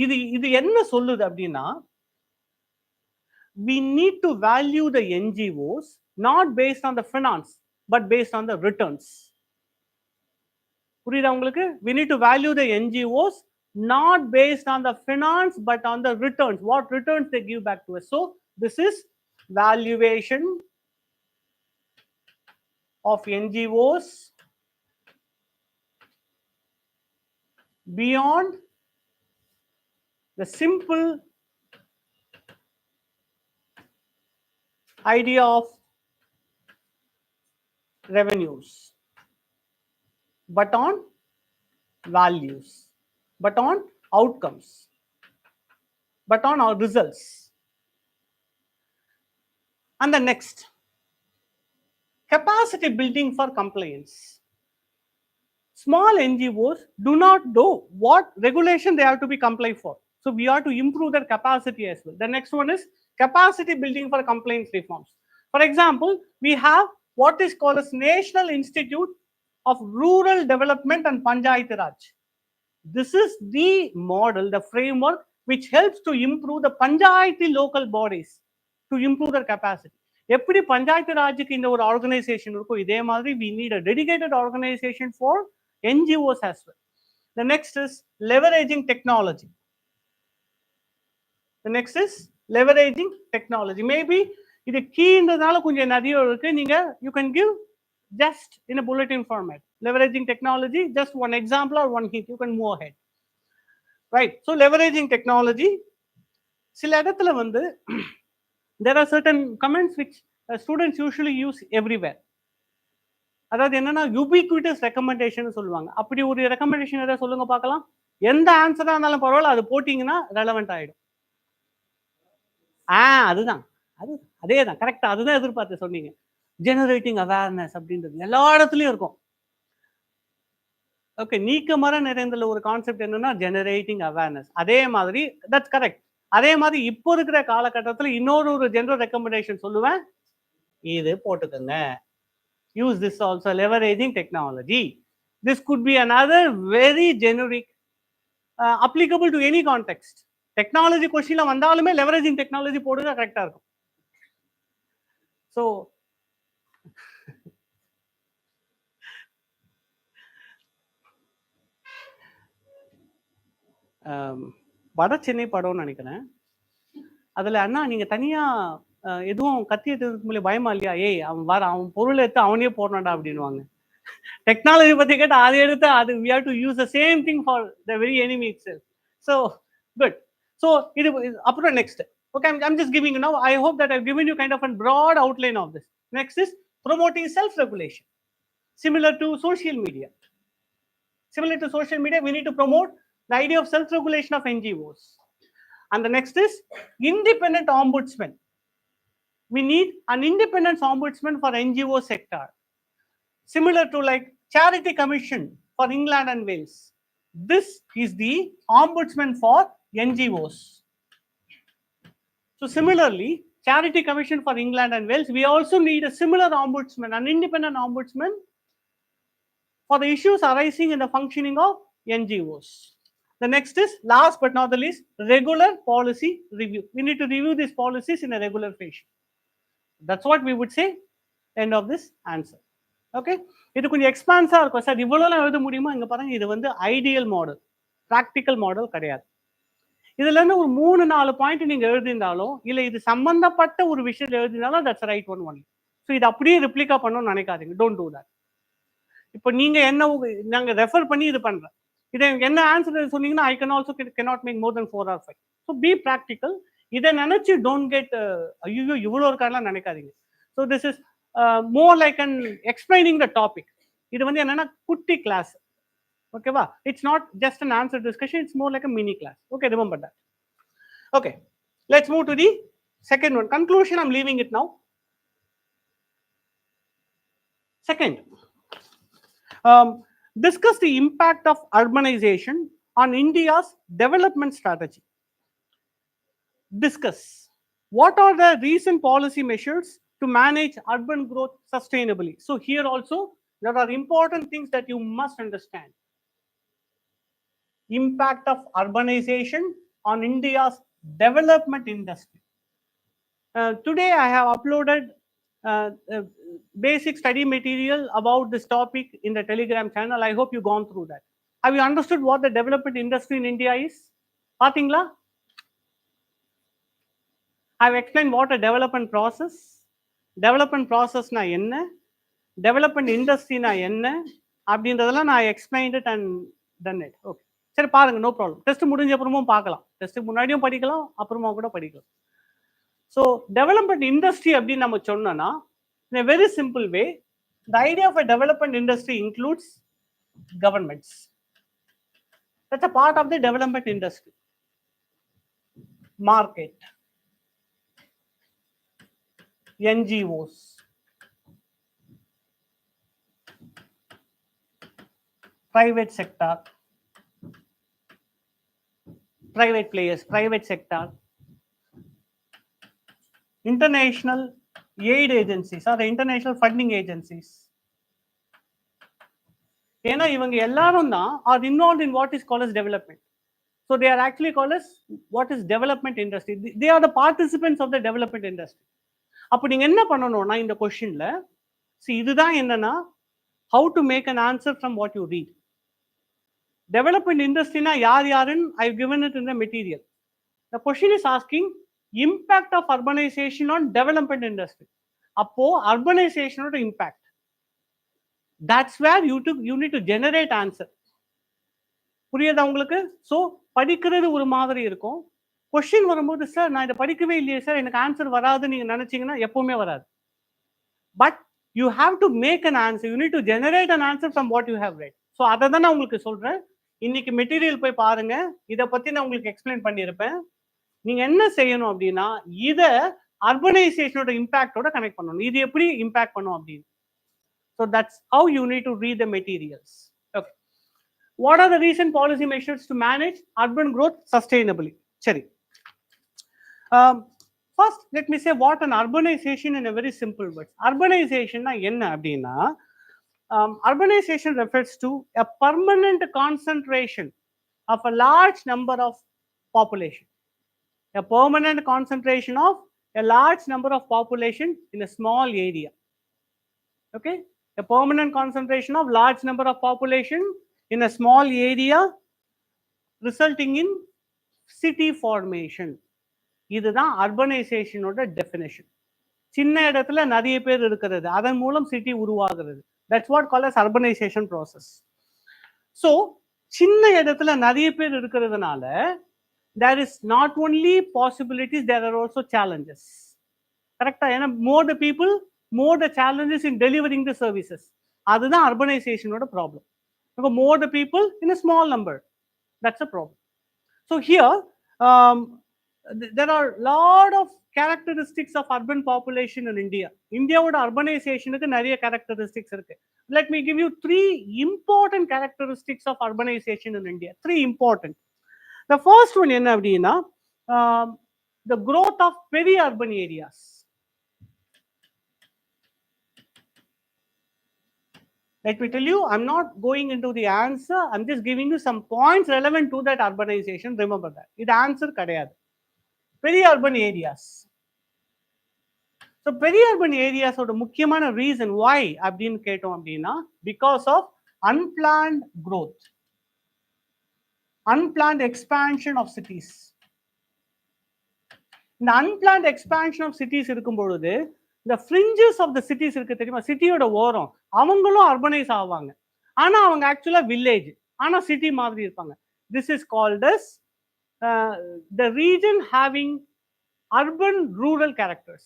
இது என்ன சொல்லுது அப்படின்னா, we need to value the NGOs not based on the finance, but based on the returns. புரியுதா உங்களுக்கு? We need to value the NGOs not based on the finance, but on the returns. What returns they give back to us. So this is valuation of NGOs beyond the simple idea of revenues, but on values, but on outcomes, but on our results. And the next, capacity building for compliance. Small NGOs do not know what regulation they have to be complied for. So we have to improve their capacity as well. The next one is capacity building for compliance reforms. For example, we have what is called as National Institute of Rural Development and Panchayat Raj. This is the model, the framework which helps to improve the Panchayati local bodies to improve their capacity. எப்படி பஞ்சாயத்து ராஜுக்கு இந்த ஒரு organisation இருக்கும், இதே மாதிரி we need a dedicated organization for NGOs as well. The next is leveraging technology. The next is leveraging technology. Maybe இது கீன்றதுனால கொஞ்சம் நிறைய இருக்கு, நீங்க you can give just in a bulletin format. Leveraging technology, just one example or one hint, you can move ahead. Right? So leveraging technology, சில இடத்துல வந்து there are certain comments which students usually use everywhere. அதாவது என்னன்னா யூபிக்விட்டஸ் recommendation சொல்லுவாங்க. அப்படி ஒரு recommendation ஏதாவது சொல்லுங்க பார்க்கலாம். எந்த ஆன்சரா இருந்தாலும் பரவாயில்ல, அது போட்டிங்கன்னா ரெலவெண்ட் ஆயிடும். அதுதான் அதே தான் கரெக்டா, அதுதான் எதிர்பார்த்து சொன்னீங்க. ஜெனரேட்டிங் அவேர்னஸ் அப்படின்றது எல்லா இடத்துலயும் இருக்கும். ஓகே, நீக்கமர நிறைந்தல ஒரு கான்செப்ட் என்னன்னா ஜெனரேட்டிங் அவேர்னஸ். அதே மாதிரி தட்ஸ் கரெக்ட். அதே மாதிரி இப்போ இருக்கிற காலகட்டத்தில் இன்னொரு ஜெனரல் ரெக்கமெண்டேஷன் சொல்லுவேன், இது போட்டுக்கோங்க. Use this also, leveraging technology. This could be another very generic, applicable to any context. Technology question வந்தாலுமே leveraging technology போடுங்க, கரெக்டா இருக்கும். So வட சென்னை படம்னு நினைக்கிறேன். அதில் அண்ணா நீங்கள் தனியாக எதுவும் கத்தி எடுத்து பயமா இல்லையா? ஏய் அவன் பொருளை எடுத்து அவனே போடணும்டா அப்படின்வாங்க. டெக்னாலஜி பற்றி கேட்டால் அதை எடுத்து அது we have to use the same thing for the very enemy itself. So good. So இது அப்புறம் next. Okay, I'm just giving you now. I hope that I've given you kind of a broad outline of this. Next is promoting self-regulation. Similar to social media. Similar to social media, we need to promote the idea of self-regulation of NGOs. And the next is independent ombudsman. We need an independent ombudsman for NGO sector. Similar to like Charity Commission for England and Wales. This is the ombudsman for NGOs. So similarly, Charity Commission for England and Wales, we also need a similar ombudsman, an independent ombudsman for the issues arising in the functioning of NGOs. The next is, last but not the least, regular policy review. We need to review these policies in a regular fashion. That's what we would say, end of this answer. Okay, இது கொஞ்சம் எக்ஸ்பான்ஸாக இருக்கும் sir. இவ்வளோலாம் எழுத முடியுமா? இங்கே பாருங்க, இது வந்து ஐடியல் மாடல், ப்ராக்டிக்கல் மாடல் கிடையாது. இதுலேருந்து ஒரு 3-4 பாயிண்ட் நீங்கள் எழுதியிருந்தாலும், இல்லை இது சம்பந்தப்பட்ட ஒரு விஷயத்தில் எழுதினாலும் that's right one only. So இது அப்படியே ரிப்ளிகா பண்ணணும்னு நினைக்காதீங்க. Don't do that. இப்போ நீங்கள் என்ன நாங்கள் ரெஃபர் பண்ணி இது பண்ணுறேன், இதை என்ன ஆன்சர் சொன்னீங்கன்னா I can also cannot make more than 4 or 5. So B practical. இதை நினைச்சு டோன்ட் கெட் ஐயோ இவ்வளோ இருக்காருலாம் நினைக்காதீங்க. So this is more like an explaining the topic. இது வந்து என்னன்னா குட்டி கிளாஸ். ஓகேவா? It's not just an answer discussion, it's more like a mini class. Okay, remember that. Okay, let's move to the second one. Conclusion, I'm leaving it now. Second, discuss the impact of urbanization on India's development strategy. Discuss what are the recent policy measures to manage urban growth sustainably. So here also there are important things that you must understand. Impact of urbanization on India's development industry. Today I have uploaded basic study material about this topic in the Telegram channel. I hope you gone through that. Have you understood what the development industry in India is? Pathingla? I have explained what a development process. Development ப்ராசஸ்னா என்ன, development இண்டஸ்ட்ரினா என்ன அப்படின்றதெல்லாம் நான் explained it and done it. Okay, சரி பாருங்க, no problem. Test முடிஞ்ச அப்புறமும் பார்க்கலாம், டெஸ்ட் முன்னாடியும் படிக்கலாம், அப்புறமா கூட படிக்கலாம். ஸோ டெவலப்மெண்ட் இண்டஸ்ட்ரி அப்படின்னு நம்ம சொன்னோன்னா, இன் a very simple way, the idea of a development industry includes governments. That's a part of the development industry. Market, NGOs, private sector, private players, private sector, international aid agencies or the international funding agencies. ஏன்னா இவங்க எல்லாரும் தான் are involved in what is called as development. So they are actually called as what is development industry. They are the participants of the development industry. அப்போ நீங்க என்ன பண்ணணும்னா இந்த கொஸ்டின்ல இதுதான் என்னன்னா how to make an answer from what you read. Development industry na yaar yaarun, I've given it in the material. The question is asking impact of urbanization on development industry. Appo urbanization oda impact, that's where you need to generate answer. புரியுதா உங்களுக்கு? So படிக்கிறது ஒரு மாதிரி இருக்கும், question வரும்போது sir நான் இதை படிக்கவே இல்லையே சார் எனக்கு ஆன்சர் வராதுன்னு நீங்க நினைச்சீங்கன்னா எப்பவுமே வராது. But you have to make an answer, you need to generate an answer from what you have read. So அதை தான் நான் உங்களுக்கு சொல்றேன். இன்னைக்கு மெட்டீரியல் போய் பாருங்க, இதை பத்தி நான் உங்களுக்கு எக்ஸ்பிளைன் பண்ணியிருப்பேன். நீங்க என்ன செய்யணும் அப்படின்னா இதை அர்பனைசேஷனோட இம்பாக்டோட கனெக்ட் பண்ணணும். இது எப்படி இம்பாக்ட் பண்ணும் அப்படின்னு. So that's how you need to read the materials. Okay, what are the recent policy measures to manage urban growth sustainably? Seri. First, let me say what an urbanization in a very simple words. Urbanization na enna abdina, urbanization refers to a permanent concentration of a large number of population. A permanent concentration of a large number of population in a small area. Okay, a permanent concentration of large number of population in a small area resulting in city formation. இதுதான் அர்பனைசேஷனோட definition. சின்ன இடத்துல நிறைய பேர் இருக்கிறது, அதன் மூலம் city உருவாகிறது. That's what call as urbanization process. So சின்ன இடத்துல நிறைய பேர் இருக்கிறதுனால there is not only possibilities, there are also challenges. கரெக்டா? ஏன்னா more the people, more the challenges in delivering the services. அதுதான் அர்பனைசேஷனோட problem. more the people in a small number, that's a problem. So here there are lot of characteristics of urban population in India. இந்தியாவோட அர்பனைசேஷனுக்கு நிறைய characteristics இருக்கு. Let me give you 3 important characteristics of urbanization in India. 3 important. The first one என்ன அப்படின்னா the growth of peri-urban areas. Let me tell you, I'm not going into the answer. I'm just giving you some points relevant to that urbanization. Remember that. இது answer கிடையாது. Peri-urban areas. So peri-urban areas ஓட முக்கியமான reason why அப்படின்னு கேட்டோம் அப்படின்னா because of unplanned growth, unplanned expansion of cities. இந்த unplanned expansion of cities இருக்கும் பொழுது the fringes of the cities இருக்கு தெரியுமா, சிட்டியோட ஓரம், அவங்களும் அர்பனைஸ் ஆவாங்க. ஆனா அவங்க ஆக்சுவலா வில்லேஜ், ஆனா சிட்டி மாதிரி இருப்பாங்க. This is called as the region having urban rural characters.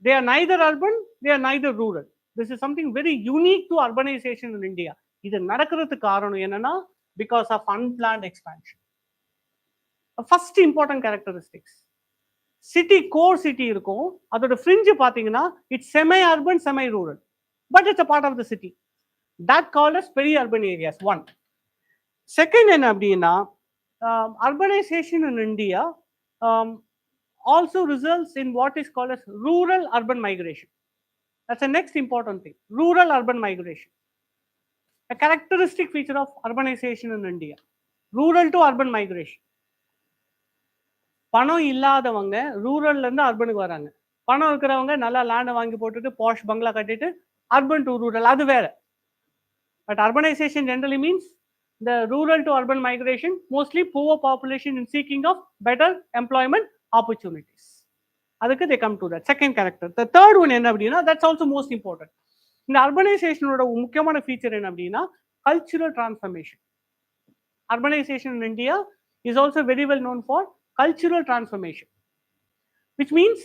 They are neither urban, they are neither rural. This is something very unique to urbanization in India. இது நடக்கிறதுக்கு காரணம் என்னன்னா because of unplanned expansion. First important characteristics, city core city இருக்கும், அதோட fringe பாத்தீங்கன்னா it's semi urban semi rural, but it's a part of the city. That called as peri-urban areas. One. Second என்ன அப்படின்னா urbanization in India also results in what is called as rural urban migration. That's the next important thing, rural urban migration. A characteristic feature of urbanization in India, rural to urban migration. பணம் இல்லாதவங்க ரூரல்ல இருந்து அர்பனுக்கு வராங்க, பணம் இருக்கிறவங்க நல்லா land வாங்கி போட்டுட்டு bash பங்களா கட்டிட்டு urban to rural, அது வேற. But urbanization generally means the rural to urban migration, mostly poor population in seeking of better employment opportunities. அதுக்கு they come to that second character. The third one என்ன அப்படின்னா that's also most important. இந்த அர்பனைசேஷனோட முக்கியமான feature என்ன அப்படின்னா cultural transformation. Urbanization in India is also very well known for cultural transformation, which means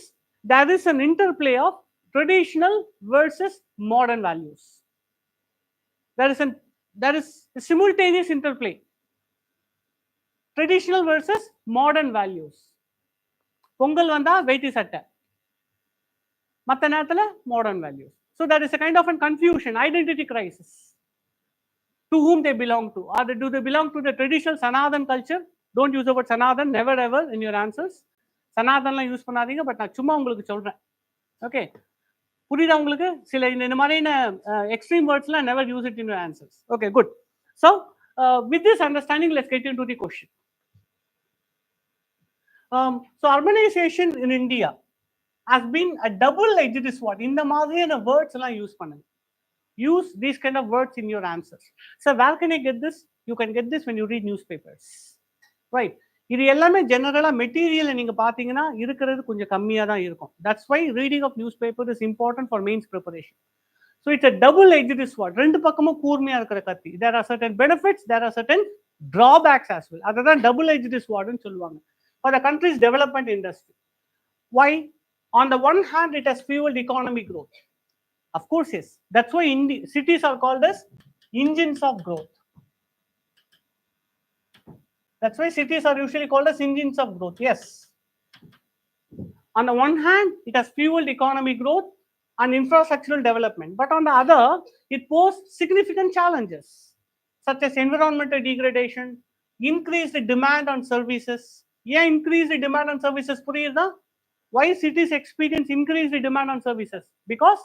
there is an interplay of traditional versus modern values. There is a simultaneous interplay, traditional versus modern values. Pongal வந்தா வேட்டி சட்டை, மற்ற நேரத்தில் modern values. So there is a kind of a confusion, identity crisis. To whom they belong to? Or do they belong to the traditional Sanathan culture? Don't use the word Sanathan, never ever in your answers. Sanathanலாம் use பண்ணாதீங்க, but நான் சும்மா உங்களுக்கு சொல்றேன். Okay, புரியுதா உங்களுக்கு? சில இந்த மாதிரியான extreme வேர்ட்ஸ்லாம் never use it in your answers. Okay, good. So with this understanding, let's get into the question. So urbanization in India has been a double-edged sword. இந்த மாதிரியான வேர்ட்ஸ் எல்லாம் யூஸ் பண்ணுங்க. Use these kind of words in your answers. So where can I get this? You can get this when you read newspapers, right? இது எல்லாமே ஜெனரலா material நீங்க பாத்தீங்கன்னா இருக்கிறது கொஞ்சம் கம்மியா தான் இருக்கும். That's why reading of newspaper is important for mains preparation. So it's a double-edged sword. ரெண்டு பக்கமும் கூர்மையா இருக்கிற கத்தி. There are certain benefits, there are certain drawbacks as well. அதுதான் double-edged sword ன்னு சொல்லுவாங்க for the country's development industry. Why? On the one hand, it has fueled economic growth. Of course, yes. That's why cities are called as engines of growth. That's why cities are usually called as engines of growth. Yes. On the one hand, it has fueled economic growth and infrastructural development. But on the other, it posed significant challenges such as environmental degradation, increased demand on services. Yeah, increased demand on services. Why cities experience increased demand on services? Because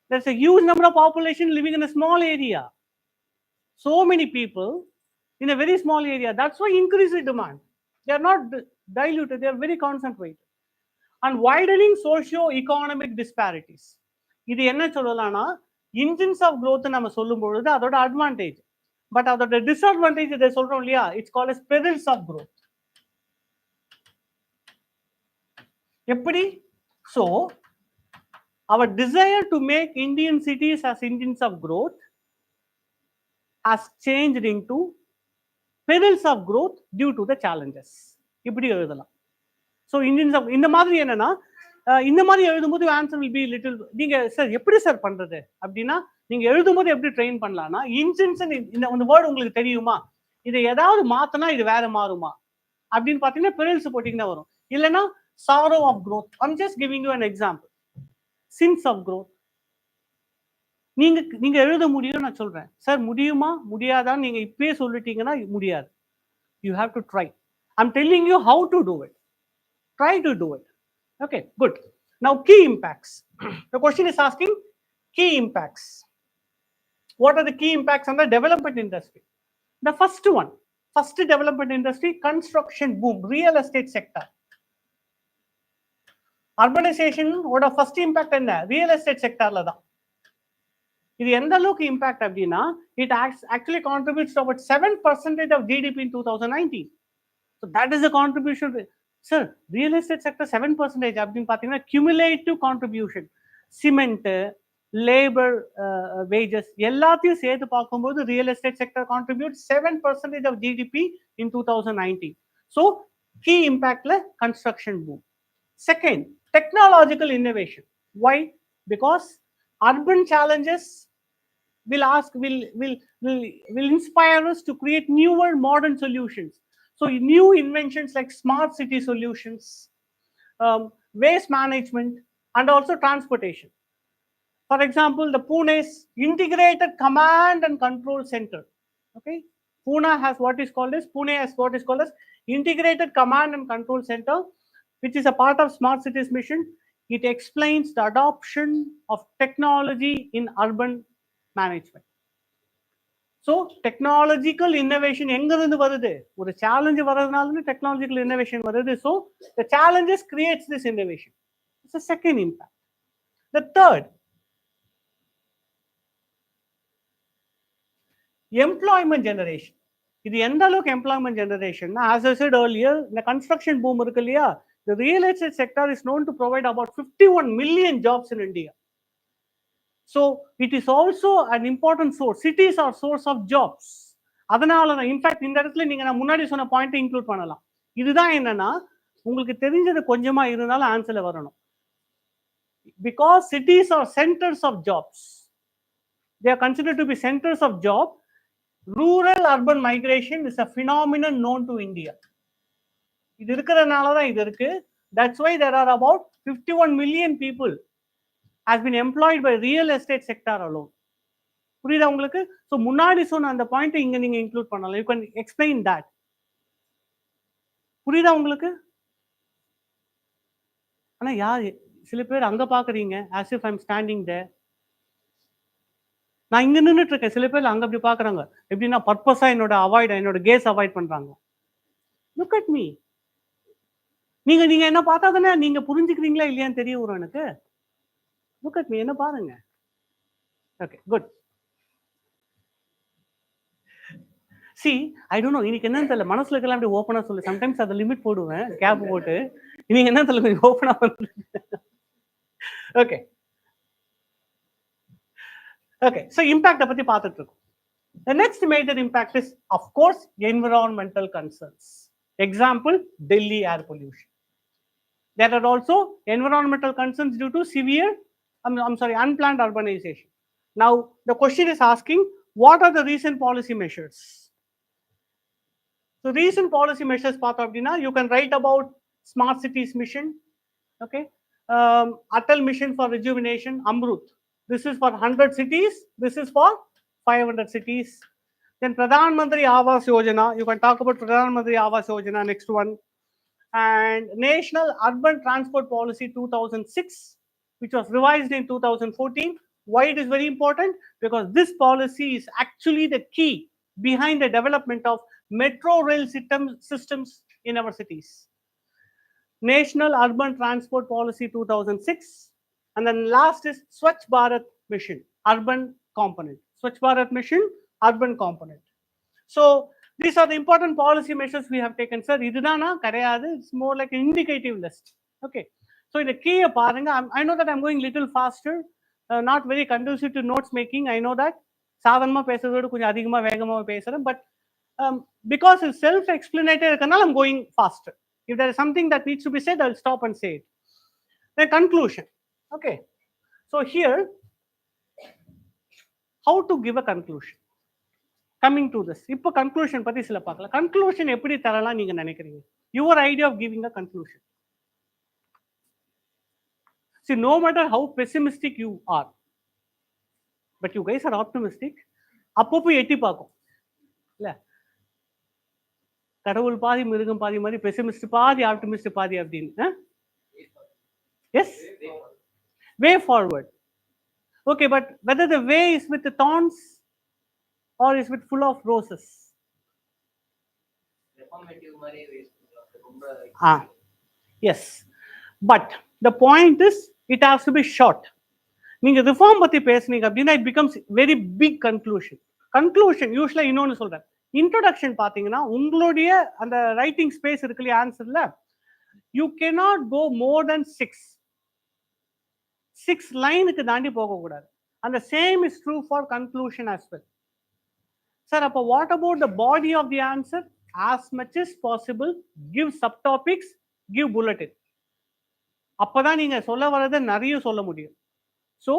there's a huge number of population living in a small area. So many people in a very small area. That's why increased demand. They are not diluted, they are very concentrated. And widening socio-economic disparities. இது என்ன சொல்லலாம்னா engines of growth நம்ம சொல்லும் பொழுது அதோட advantage. But அதோட disadvantage இதை சொல்றோம் இல்லையா, it's called as perils of growth. எப்படி? So our desire to make Indian cities as engines of growth has changed into perils of growth due to the challenges. இப்படி எழுதலாம். ஸோ இன்ஜின்ஸ் ஆஃப் இந்த மாதிரி என்னன்னா, இந்த மாதிரி எழுதும்போது ஆன்சர் வில் பி லிட்டில், நீங்க சார் எப்படி சார் பண்றது அப்படின்னா, நீங்க எழுதும்போது எப்படி ட்ரெயின் பண்ணலாம்னா, இன்ஜின்ஸ் இந்த வேர்டு உங்களுக்கு தெரியுமா, இதை ஏதாவது மாத்தினா இது வேற மாறுமா அப்படின்னு பாத்தீங்கன்னா பெரில்ஸ் போட்டீங்கன்னா வரும். இல்லைன்னா sorrow of growth. I'm just giving you an example. Sins of growth. நீங்க எழுத முடியும் நான் சொல்றேன். சார் முடியுமா முடியாதான்னு நீங்க இப்பயே சொல்லிட்டீங்கன்னா முடியாது. You have to try. I'm telling you how to do it. Try to do it. Okay, good. Now key impacts. The question is asking key impacts. What are the key impacts on the development industry? The first one, first development industry, construction boom, real estate sector. Urbanization ஓட first impact என்ன? Real estate sectorல தான். இது எந்த அளவுக்கு impact அப்படின்னா, it actually contributes to about 7% of GDP in 2019. So that is the contribution. Sir, real estate sector 7% அப்படின்னு பார்த்தீங்கன்னா cumulative contribution, cement, labor, wages எல்லாத்தையும் சேர்த்து பார்க்கும்போது real estate sector contributes 7% of GDP in 2019. So key impactல construction boom. Second, technological innovation. Why? Because urban challenges will inspire us to create newer modern solutions. So new inventions like smart city solutions, waste management, and also transportation. For example, the Pune's integrated command and control center. Okay, Pune has what is called as integrated command and control center, which is a part of smart cities mission. It explains the adoption of technology in urban management. So technological innovation எங்கிருந்து வருது? ஒரு challenge வர்றதுனால technological innovation வருது. So the challenges creates this innovation. It's a second impact. The third, employment generation. இது எந்த அளவுக்கு employment generation? As I set earlier, இந்த construction boom இருக்கு இல்லையா, the real estate sector is known to provide about 51 million jobs in India. So it is also an important source. Cities are source of jobs. அதனால தான் in fact இந்த இடத்துல நீங்க நான் முன்னாடி சொன்ன பாயிண்ட் இன்க்ளூட் பண்ணலாம். இதுதான் என்னன்னா, உங்களுக்கு தெரிஞ்சது கொஞ்சமா இருந்தாலும் ஆன்சர்ல வரணும். Because cities are centers of jobs. They are considered to be centers of job. Rural urban migration is a phenomenon known to India. இது இருக்கிறதுனால தான் இது இருக்கு. That's why there are about 51 million people has been employed by real estate sector alone. புரியுதா உங்களுக்கு? So முன்னாடி சொன்ன அந்த பாயிண்ட் இங்க நீங்க இன்க்ளூட் பண்ணலாம். You can explain that. புரியுதா உங்களுக்கு? ஆனா யார் சில பேர் அங்க பாக்குறீங்க, as if I'm standing there. நான் இங்க நின்றுட்டு இருக்கேன், சில பேர் அங்க அப்படி பாக்குறாங்க. எப்படின்னா பர்பஸா என்னோட கேஸ் அவாய்ட் பண்றாங்க. Look at me. நீங்க என்ன பார்த்தா தானே நீங்க புரிஞ்சுக்கிறீங்களா இல்லையான்னு தெரிய வரும் எனக்கு. லுக் அட் மீ, என்ன பாருங்க. Okay, good. C, I don't know, இன்னைக்கு என்னன்னு தெரியல, மனசுல இருக்கலாம் அப்படி ஓப்பனா சொல்லு. சம்டைம்ஸ் அதை லிமிட் போடுவேன், கேப் போட்டு. இன்னைக்கு என்ன தெரியல, ஓப்பனா ஓகே ஓகே. ஸோ இம்பாக்டை பத்தி பார்த்துட்டு இருக்கோம். The next major impact is, of course, environmental concerns. Example, Delhi air pollution. There are also environmental concerns due to severe, unplanned urbanization. Now, the question is asking, what are the recent policy measures? So, recent policy measures, you can write about smart cities mission, okay, Atal mission for rejuvenation, Amrut. This is for 100 cities. This is for 500 cities. Then Pradhan Mantri Awas Yojana. You can talk about Pradhan Mantri Awas Yojana. Next one, and National Urban Transport Policy 2006, which was revised in 2014. Why it is very important? Because this policy is actually the key behind the development of metro rail systems in our cities. National Urban Transport Policy 2006, and then last is Swachh Bharat Mission, urban component. Swachh Bharat Mission, urban component. So these are the important policy measures we have taken. Sir, idudana kadiyadu, it's more like an indicative list. Okay, so in the key paranga, I know that I'm going little faster, not very conducive to notes making. I know that சாதாரணமா பேசுறதோட கொஞ்சம் அதிகமா வேகமா பேசுறேன், but because it's self explanatory இருக்கனால I'm going faster. If there is something that needs to be said, I'll stop and say it. The conclusion. Okay, so here, how to give a conclusion. Coming to this, இப்போ conclusion பத்தி சில பார்க்கலாம். Conclusion எப்படி தரலாம் நீங்க நினைக்கிறீங்க? Your idea of giving a conclusion. See, no matter how pessimistic you are, but you guys are optimistic, அப்பப்போ எட்டி பார்க்கும் இல்ல, கடவுள் பாதி மிருகம் பாதி மாதிரி பெசிமிஸ்ட் பாதி ஆப்டிமிஸ்ட் பாதி அப்படின்னு. Yes, way forward. Okay, but whether the way is with the thorns or is with full of roses? Yes, but the point is it has to be short. நீங்க ரிஃபார்ம் பத்தி பேசுனீங்க அப்படின்னா it becomes very big conclusion. Conclusion யூஸ்வலா இன்னொன்னு சொல்றேன், introduction பாத்தீங்கன்னா உங்களுடைய அந்த ரைட்டிங் ஸ்பேஸ் இருக்கு இல்லையா ஆன்சர்ல, you cannot go more than 6 லைனுக்கு தாண்டி போக கூடாது. And the same is true for conclusion as well. Sir, அப்போ what about the body of the answer? As much as possible give subtopics, give bulletin. அப்பதான் நீங்க சொல்ல வரதை நிறைய சொல்ல முடியும். ஸோ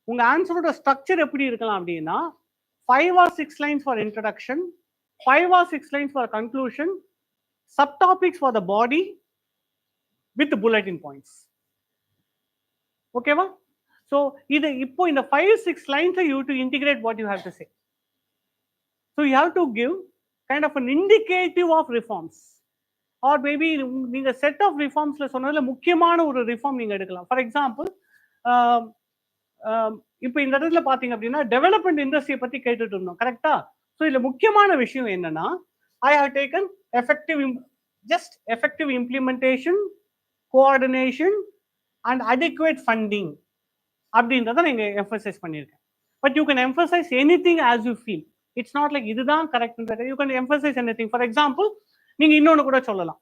உங்க ஆன்சரோட ஸ்ட்ரக்சர் எப்படி இருக்கலாம் அப்படின்னா 5 or 6 lines for introduction, 5 or 6 lines for conclusion, subtopics for the body with bulletin points. ஓகேவா? ஸோ இது இப்போ இந்த 5-6 lines you have to integrate what you have to say. So you have to give kind of an indicative of reforms, or maybe நீங்க set of reformsல சொன்னதுல முக்கியமான ஒரு reform நீங்க எடுக்கலாம். ஃபார் எக்ஸாம்பிள், இப்போ இந்த இடத்துல பாத்தீங்க அப்படின்னா டெவலப்மெண்ட் இண்டஸ்ட்ரியை பத்தி கேட்டுட்டு இருந்தோம், கரெக்டா? ஸோ இதுல முக்கியமான விஷயம் என்னன்னா, I have taken effective implementation, coordination and adequate funding அப்படின்றத நீங்க எம்பசைஸ் பண்ணியிருக்கேன். But you can emphasise anything as you feel. It's not like இதுதான் correct. You can emphasise anything. For example, நீங்க இன்னொன்னு கூட சொல்லலாம்.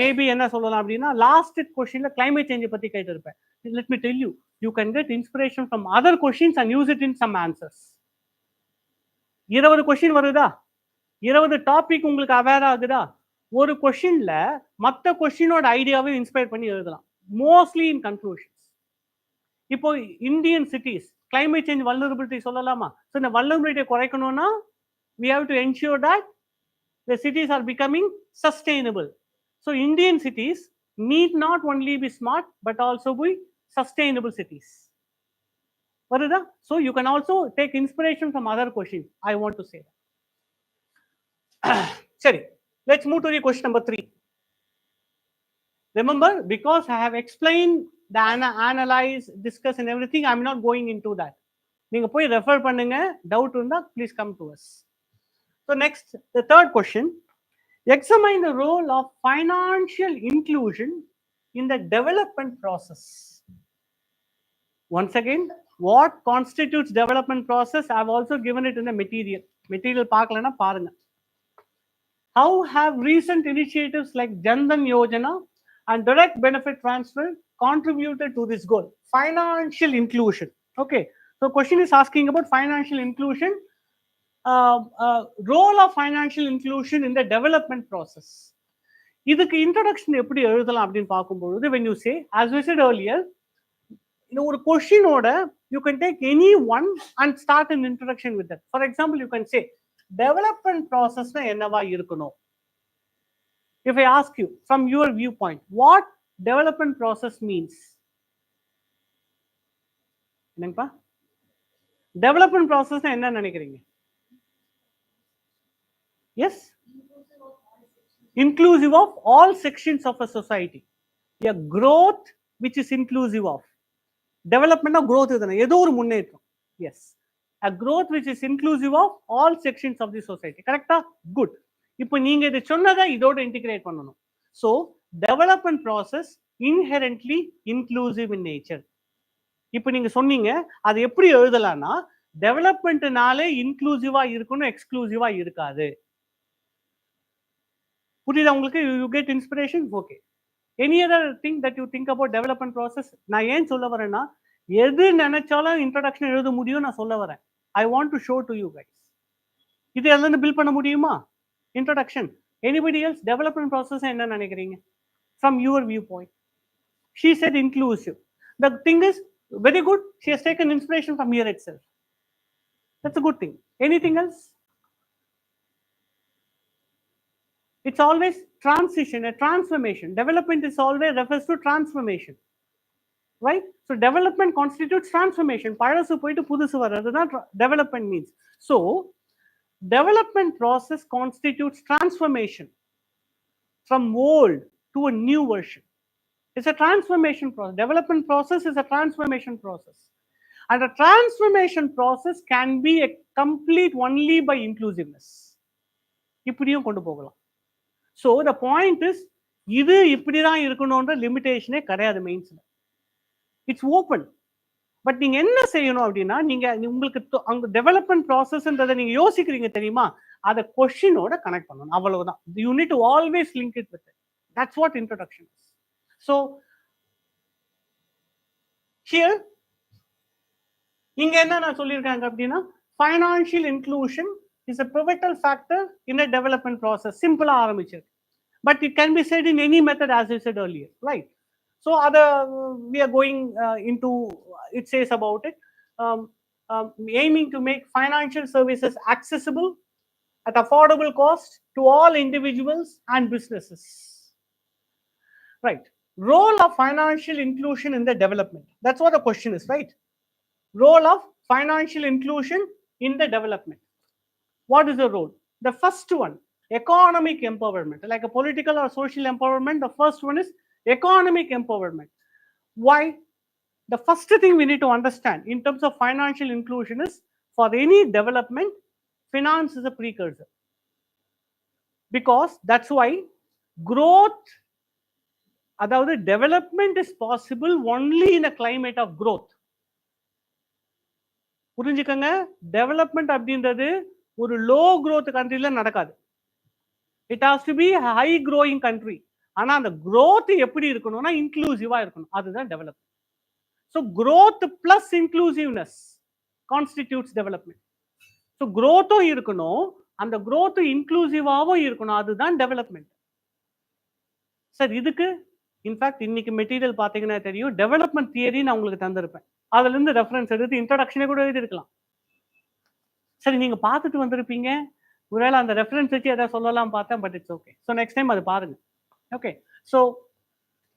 மேபி என்ன சொல்லலாம் அப்படின்னா, லாஸ்ட் கொஸ்டின்ல கிளைமேட் சேஞ்ச் பத்தி கேட்டிருப்பேன். Let me tell you, you can get inspiration from other questions and use it in some answers. 20 கொஸ்டின் வருதா, 20 டாபிக் உங்களுக்கு அவேர் ஆகுதா, ஒரு கொஸ்டின்ல மற்ற கொஸ்டினோட ஐடியாவை இன்ஸ்பயர் பண்ணி எழுதலாம். Mostly in conclusions. இப்போ Indian cities climate change vulnerability சொல்லலாமா? ஸோ இந்த வல்னரபிலிட்டியை குறைக்கணும்னா we have to ensure that the cities are becoming sustainable. So Indian cities need not only be smart but also be sustainable cities. Varudha? So you can also take inspiration from other questions. I want to say that. Sorry, let's move to the question number 3. Remember, because I have explained the analyze, discuss and everything, I'm not going into that. நீங்க போய் refer பண்ணுங்க, doubt இருந்தா please come to us. So next, the third question, examine the role of financial inclusion in the development process. Once again, what constitutes development process? I've also given it in the material பார்க்கலனா பாருங்க. How have recent initiatives like Jan Dhan Yojana and direct benefit transfer contributed to this goal? Financial inclusion. Okay, so question is asking about financial inclusion, role of financial inclusion in the development process. இதுக்கு introduction எப்படி எழுதலாம் அப்படின்னு பார்க்கும்போது, when you say, as we said earlier, இந்த ஒரு கொஸ்டினோட you can take any one and start an introduction with that. For example, you can say development process na என்னவா இருக்கணும். If I ask you from your viewpoint, what development process means? என்னங்கப்பா development process na என்ன நினைக்கிறீங்க? Yes, inclusive of all sections of a society. A growth which is inclusive of development of growth idana edho or munnetram. Yes, a growth which is inclusive of all sections of the society. Correct? Good. இப்போ நீங்க இதை சொன்னதை இதோட integrate பண்ணணும். So development process inherently inclusive in nature. இப்போ நீங்க சொன்னீங்க அது எப்படி எழுதலாம்னா, டெவலப்மெண்ட்னாலே இன்க்ளூசிவா இருக்கணும், எக்ஸ்க்ளூசிவா இருக்காது. புரியுதா உங்களுக்கு? You get inspiration. Okay. Any other thing that you think about development process? நான் ஏன் சொல்ல வரேன்னா, எது நினைச்சாலும் இன்ட்ரடக்ஷன் எழுத முடியும் நான் சொல்ல வரேன். I want to show to you guys. இது எல்லாம் பில்ட் பண்ண முடியுமா? Introduction. Anybody else development process என்ன நினைக்கிறீங்க? From your view point. She said inclusive. The thing is very good. She has taken inspiration from here itself. That's a good thing. Anything else? It's always transition, a transformation. Development is always refers to transformation, right? So development constitutes transformation. பழசு போயிட்டு புதுசு வர்றது தான் development means. So development process constitutes transformation from old to a new version. It's a transformation process. Development process is a transformation process. And the transformation process can be a complete only by inclusiveness. இப்படியும் கொண்டு போகலாம். So the point is, இது இப்படிதான் இருக்கணும்ன்ற லிமிடேஷனே கிடையாது மெயின்ஸ்ல. It's open. But நீங்க என்ன செய்யணும் அப்படின்னா, நீங்க உங்களுக்கு அங்க டெவலப்மெண்ட் ப்ராசஸ்ன்றதை நீங்க யோசிக்கிறீங்க தெரியுமா, அதை கொஸ்டினோட கனெக்ட் பண்ணணும். அவ்வளவுதான். You need to always link it with it. That's what introduction is. So here இங்க என்ன நான் சொல்லியிருக்காங்க அப்படின்னா, financial inclusion is a pivotal factor in a development process. Simple ஆரம்பிச்சிருக்கு. But it can be said in any method, as I said earlier, right? So other we are going into, it says about it, aiming to make financial services accessible at affordable cost to all individuals and businesses. Right. Role of financial inclusion in the development. That's what the question is, right? Role of financial inclusion in the development. What is the role? The first one, economic empowerment. Like a political or social empowerment, the first one is economic empowerment. Why? The first thing we need to understand in terms of financial inclusion is, for any development, finance is a precursor. Because that's why growth, அதாவது development is possible only in a climate of growth. புரிஞ்சுக்கங்க, development அப்படின்றது ஒரு low growth கண்ட்ரில நடக்காது. It has to be high growing country. ஆனா அந்த growth எப்படி இருக்கணும்னா இன்க்ளூசிவா இருக்கணும். அதுதான் development. So growth plus inclusiveness constitutes development. So growthம் இருக்கணும், அந்த growth இன்க்ளூசிவாவும் இருக்கணும். அதுதான் டெவலப்மெண்ட். சார் இதுக்கு இன்ஃபேக்ட் இன்னைக்கு மெட்டீரியல் பார்த்தீங்கன்னா தெரியும், டெவலப்மெண்ட் தியரி நான் உங்களுக்கு தந்திருப்பேன். அதுல இருந்து ரெஃபரன்ஸ் எடுத்து இன்ட்ரோடக்ஷனே கூட எழுதிருக்கலாம். சரி, நீங்க பார்த்துட்டு வந்திருப்பீங்க, ஒருவேளை அந்த ரெஃபரன்ஸ் வச்சு எதாவது சொல்லலாம் பார்த்தேன், but it's okay. So next time அது பாருங்க. Okay, so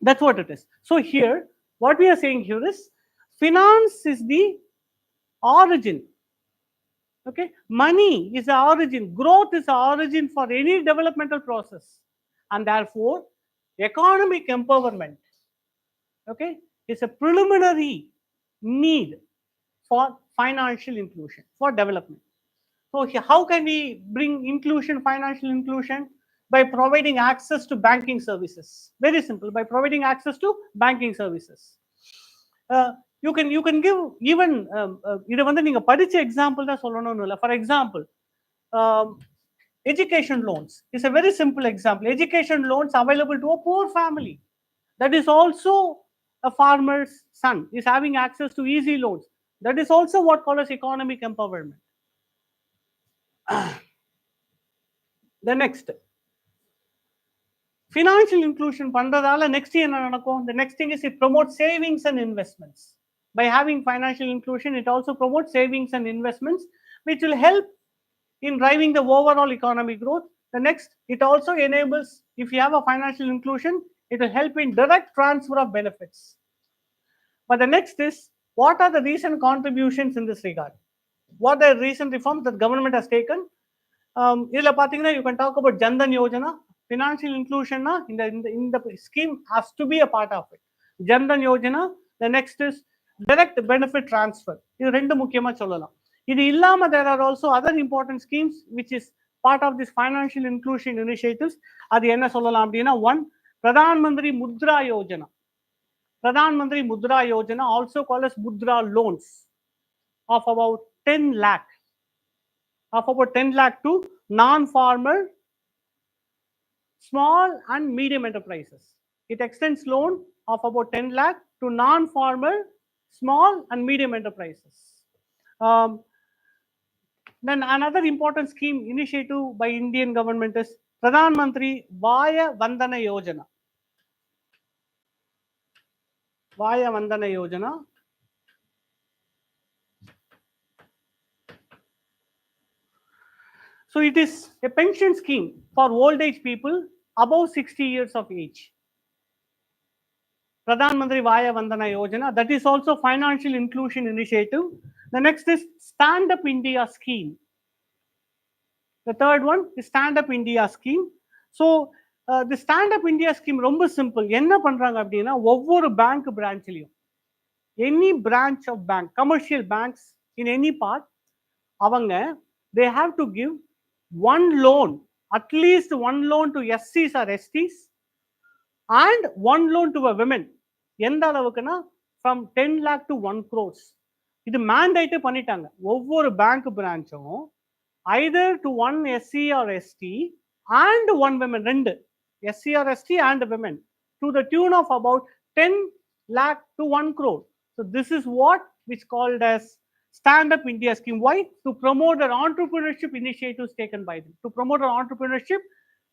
that's what it is. So here what we are saying here is, finance is the origin. Okay, money is the origin, growth is the origin for any developmental process, and therefore economic empowerment, okay, is a preliminary need for financial inclusion for development. So how can we bring inclusion, financial inclusion? By providing access to banking services. Very simple, by providing access to banking services. You can give even இதை வந்து நீங்க படிச்ச example தான் சொல்லணும்னு இல்லை. For example, education loans is a very simple example. Education loans available to a poor family that is also a farmer's son is having access to easy loans. That is also what called as economic empowerment. The next, financial inclusion பண்றதால next என்ன நடக்கும்? The next thing is it promotes savings and investments. By having financial inclusion, it also promotes savings and investments, which will help in driving the overall economic growth. The next, it also enables, if you have a financial inclusion, it will help in direct transfer of benefits. But the next is, what are the recent contributions in this regard? What are the recent reforms that government has taken? இதுல பாத்தீங்கன்னா, you can talk about Jandan Yojana. Financial inclusion in the scheme has to be a part of it. Jandan Yojana. The next is direct benefit transfer. இது ரெண்டு முக்கியமா சொல்லலாம். இது இல்லாம there are also other important schemes which is part of this financial inclusion initiatives. அது என்ன சொல்லலாம் அப்படின்னா, one, Pradhan Mantri Mudra Yojana. Pradhan Mantri Mudra Yojana, also called as Mudra loans, of about 10 lakh, of about 10 lakh to non-farmer small and medium enterprises. It extends loan of about 10 lakh to non-farmer, small and medium enterprises. Um, then another important scheme initiative by Indian government is Pradhan Mantri Vaya Vandana Yojana. Vaya Vandana Yojana. So it is a pension scheme for old age people above 60 years of age. Pradhan Mantri Vaya Vandana Yojana. That is also financial inclusion initiative. The next is Stand Up India scheme. The third one is Stand Up India scheme. So the Stand Up India scheme ரொம்ப simple. என்ன பண்றாங்க அப்படின்னா ஒவ்வொரு bank பிரான்ச்லயும் any branch of bank, commercial banks in any part, அவங்க they have to give one loan, at least one loan to SCs or STs and one loan to a women. எந்த அளவுக்குன்னா from 10 lakh to 1 crores. இது mandate பண்ணிட்டாங்க. ஒவ்வொரு bank பிரான்ச்சும் either to one SC or ST and one women, ரெண்டு SC or ST and women, to the tune of about 10 lakh to 1 crore. So this is what which called as Stand Up India scheme. Why? To promote their entrepreneurship initiatives taken by them. To promote their entrepreneurship,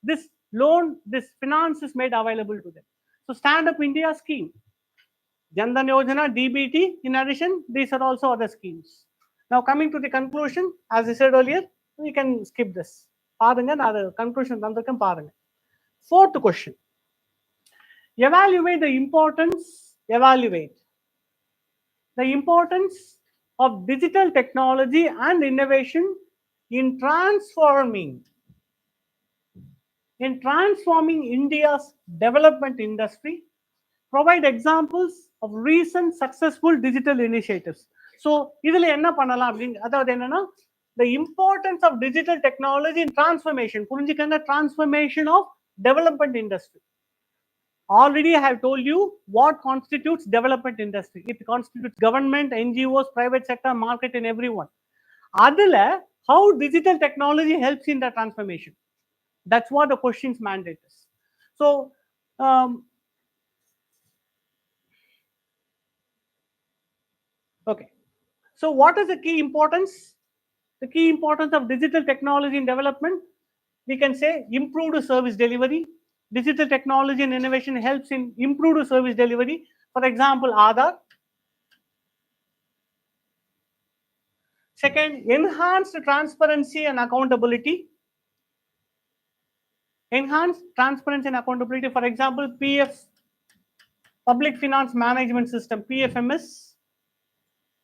this loan, this finance is made available to them. So Stand Up India scheme, Jan Dhan Yojana, DBT, in addition, these are also other schemes. Now coming to the conclusion, as I said earlier, we can skip this. பாருங்க, நான் அது conclusion தந்திருக்கேன் பாருங்க. Fourth question. Evaluate the importance of digital technology and innovation in transforming India's development industry. Provide examples of recent successful digital initiatives. So இதுல என்ன பண்ணலாம் அப்படிங்க, அதாவது என்னன்னா the importance of digital technology in transformation, புரிஞ்சுக்கங்க, transformation of development industry. Already I have told you what constitutes development industry. It constitutes government, NGOs, private sector, market, and everyone. அதுல how digital technology helps in the transformation. That's what the question's mandate is. So okay. So what is the key importance? The key importance of digital technology in development, we can say improved service delivery. Digital technology and innovation helps in improved service delivery. For example, Aadhaar. Second, enhanced transparency and accountability. Enhanced transparency and accountability. For example, PF, Public Finance Management System, PFMS,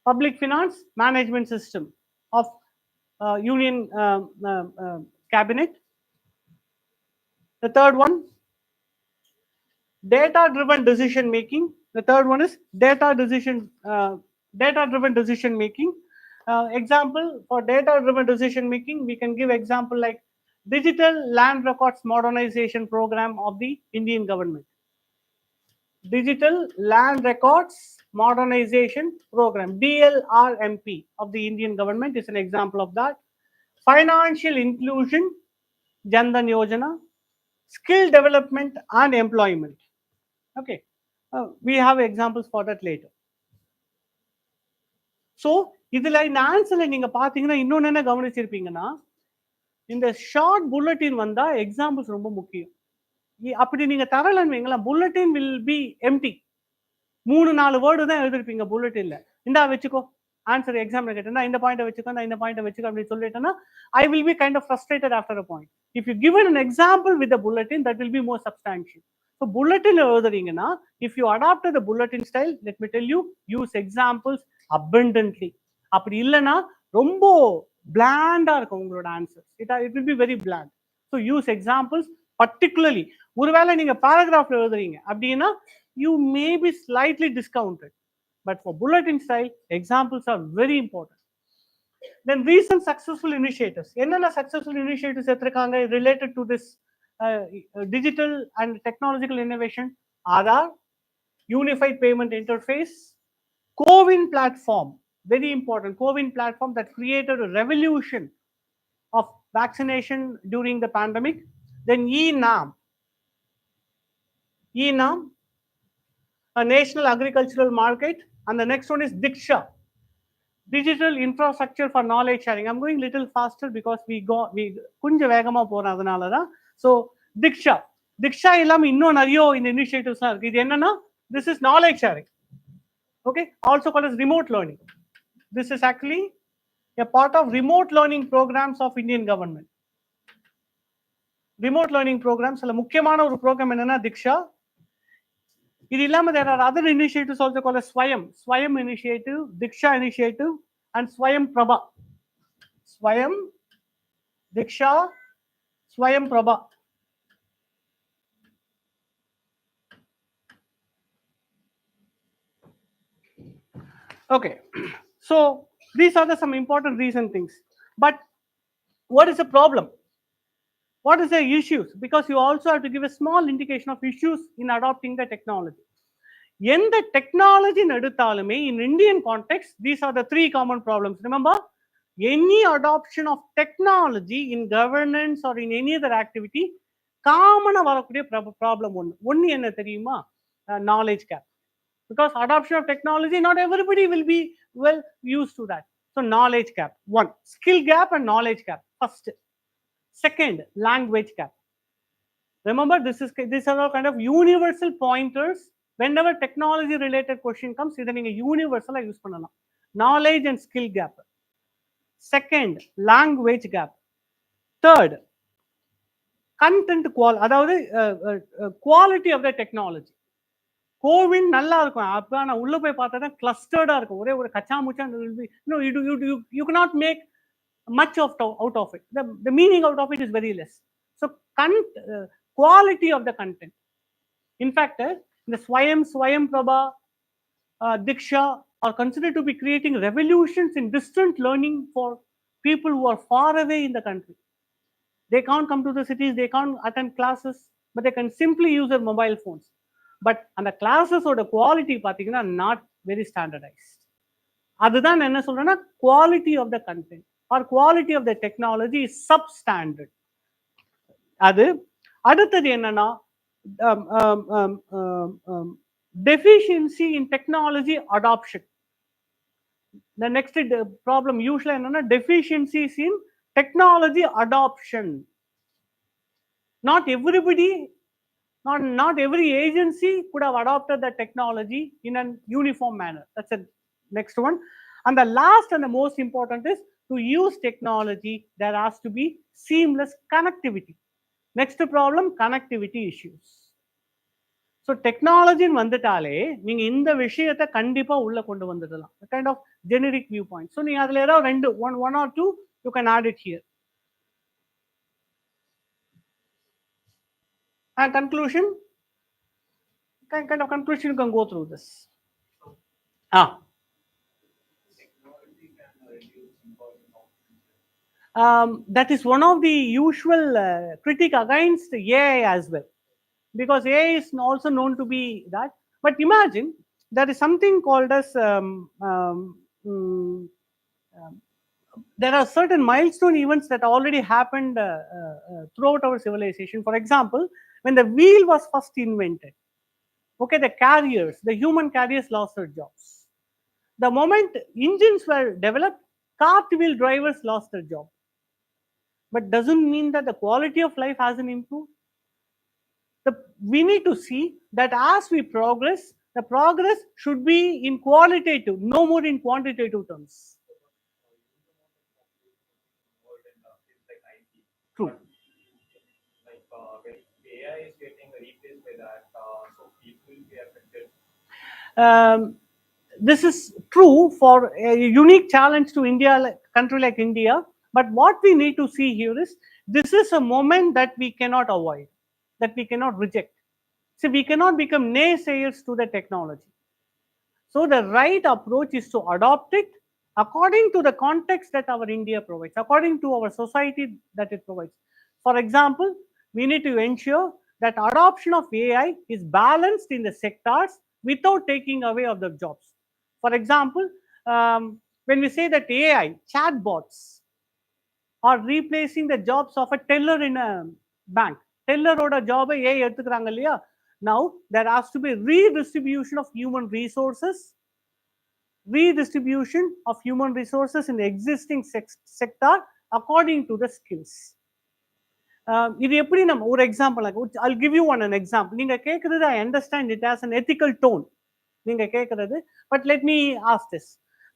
Public Finance Management System of Union Cabinet. The third one, data-driven decision making. The third one is data-driven decision making. Example for data-driven decision making, we can give example like Digital Land Records Modernization Program of the Indian government. Digital Land Records Modernization Program, DLRMP of the Indian government is an example of that. Financial inclusion, Jan Dhan Yojana, skill development and employment. Okay, we have examples for that later. So இதுல இந்த ஆன்சர்ல நீங்க பாத்தீங்கன்னா இன்னொன்னு என்ன கவனிச்சிருப்பீங்கன்னா, இந்த short bulletin வந்தா examples ரொம்ப முக்கியம். அப்படி நீங்க தரலன்னு வைங்களா, bulletin will be empty. 3-4 word தான் எழுதிருப்பீங்க புல்லட்டின்ல. இந்தா வச்சுக்கோ ஆன்சர் எக்ஸாம்ல கேட்டா இந்த பாயிண்ட் வச்சுக்கோ, இந்த பாயிண்ட் வச்சுக்கோ அப்படின்னு சொல்லிட்டேன்னா I will be kind of frustrated after a point. If you given an example with the bulletin, that will be more substantial. So bulletin எழுதுறீங்கன்னா, if you adopted the bulletin style, let me tell you, use examples abundantly. அப்படி இல்லைன்னா ரொம்ப பிளாண்டா இருக்கும் உங்களோட answer. It will be very bland. So use examples, particularly ஒருவேளை நீங்க paragraphல எழுதுறீங்க அப்படின்னா you may be slightly discounted, but for bulletin style, examples are very important. Then recent successful initiatives. என்னென்ன successful initiatives எடுத்திருக்காங்க related to this digital and technological innovation? Aadhaar, Unified Payment Interface, CoWIN platform, very important, CoWIN platform that created a revolution of vaccination during the pandemic. Then eNAM, E-NAM, a national agricultural market, and the next one is Diksha, digital infrastructure for knowledge sharing. I'm going little faster because we kunja vegama போறோம் அதனால தான். So Diksha இல்லாம இன்னும் நிறைய இந்த இனிஷியேட்டிவ்ஸ்லாம் இருக்கு. இது என்னன்னா, this is knowledge sharing. Okay, also called as remote learning. This is actually a part of remote learning programs of Indian government. Remote learning programs அல்ல முக்கியமான ஒரு ப்ரோக்ராம் என்னன்னா Diksha. இது இல்லாம there are other initiatives also called as Swayam initiative, Diksha initiative, and Swayam Prabha. Swayam, Diksha, Swayam Prabha. Okay, so these are some important recent things. But what is the problem? What is the issues? Because you also have to give a small indication of issues in adopting the technology. எந்த technology எடுத்தாலுமே in Indian context, these are the three common problems. Remember, any adoption of technology in governance or in any other activity, காமனா வரக்கூடிய problem ஒன்று என்ன தெரியுமா? Knowledge gap. Because adoption of technology, not everybody will be well used to that. So knowledge gap, one. Skill gap and knowledge gap, first. Second, language gap. Remember, these are all kind of universal pointers. Whenever technology related question comes, either நீங்க universal use பண்ணலாம். Knowledge and skill gap. Second, language gap. Third, content அதாவது quality of the technology. CoWIN நல்லா இருக்கும், அப்ப நான் உள்ள போய் பார்த்தா தான் கிளஸ்டர்டா இருக்கும், ஒரே ஒரு கச்சா முச்சா. You cannot make much out of it. The meaning out of it is very less. So quality of the content. In fact, the Swayam Prabha, Diksha are considered to be creating revolutions in distant learning for people who are far away in the country. They can't come to the cities, they can't attend classes, but they can simply use their mobile phones. But அந்த கிளாஸஸோட quality பார்த்தீங்கன்னா not very standardized. அதுதான் என்ன சொல்றேன்னா, quality of the content or quality of the technology is substandard. அது அடுத்தது என்னன்னா, deficiency in technology adoption. The next problem usually என்னன்னா, deficiencies in technology adoption. Not everybody, not every agency could have adopted the technology in an uniform manner. That's the next one. And the last and the most important is, to use technology, there has to be seamless connectivity. Next problem, connectivity issues. So technology வந்துட்டாலே நீங்க இந்த விஷயத்தை கண்டிப்பா உள்ள கொண்டு வந்துடலாம். Kind of generic viewpoint. So நீங்க அதுல ஏதாவது ரெண்டு, one or two, you can add it here. And conclusion, kind of conclusion, you can go through this. That is one of the usual critique against AI as well, because AI is also known to be that. But imagine there is something called as there are certain milestone events that already happened throughout our civilization. For example, when the wheel was first invented, okay, the human carriers lost their jobs. The moment engines were developed, cart wheel drivers lost their job. But doesn't mean that the quality of life hasn't improved. We need to see that as we progress, the progress should be in qualitative, no more in quantitative terms. True. Like when AI is getting replaced by that, so people will be affected. This is true for a unique challenge to India, country like India. But what we need to see here is, this is a moment that we cannot avoid, that we cannot reject. See, we cannot become naysayers to the technology. So the right approach is to adopt it according to the context that our India provides, according to our society that it provides. For example, we need to ensure that adoption of AI is balanced in the sectors without taking away of the jobs. For example, when we say that AI chatbots are replacing the jobs of a teller in a bank, teller oda job AI எடுத்துக்கறாங்க இல்லையா, Now, there has to be redistribution of human resources, redistribution of human resources in the existing sector according to the skills. இது எப்படி நம்ம ஒரு example I'll give you an example. நீங்க கேக்குறது I understand it as an ethical tone. நீங்க கேக்குறது, but let me ask this.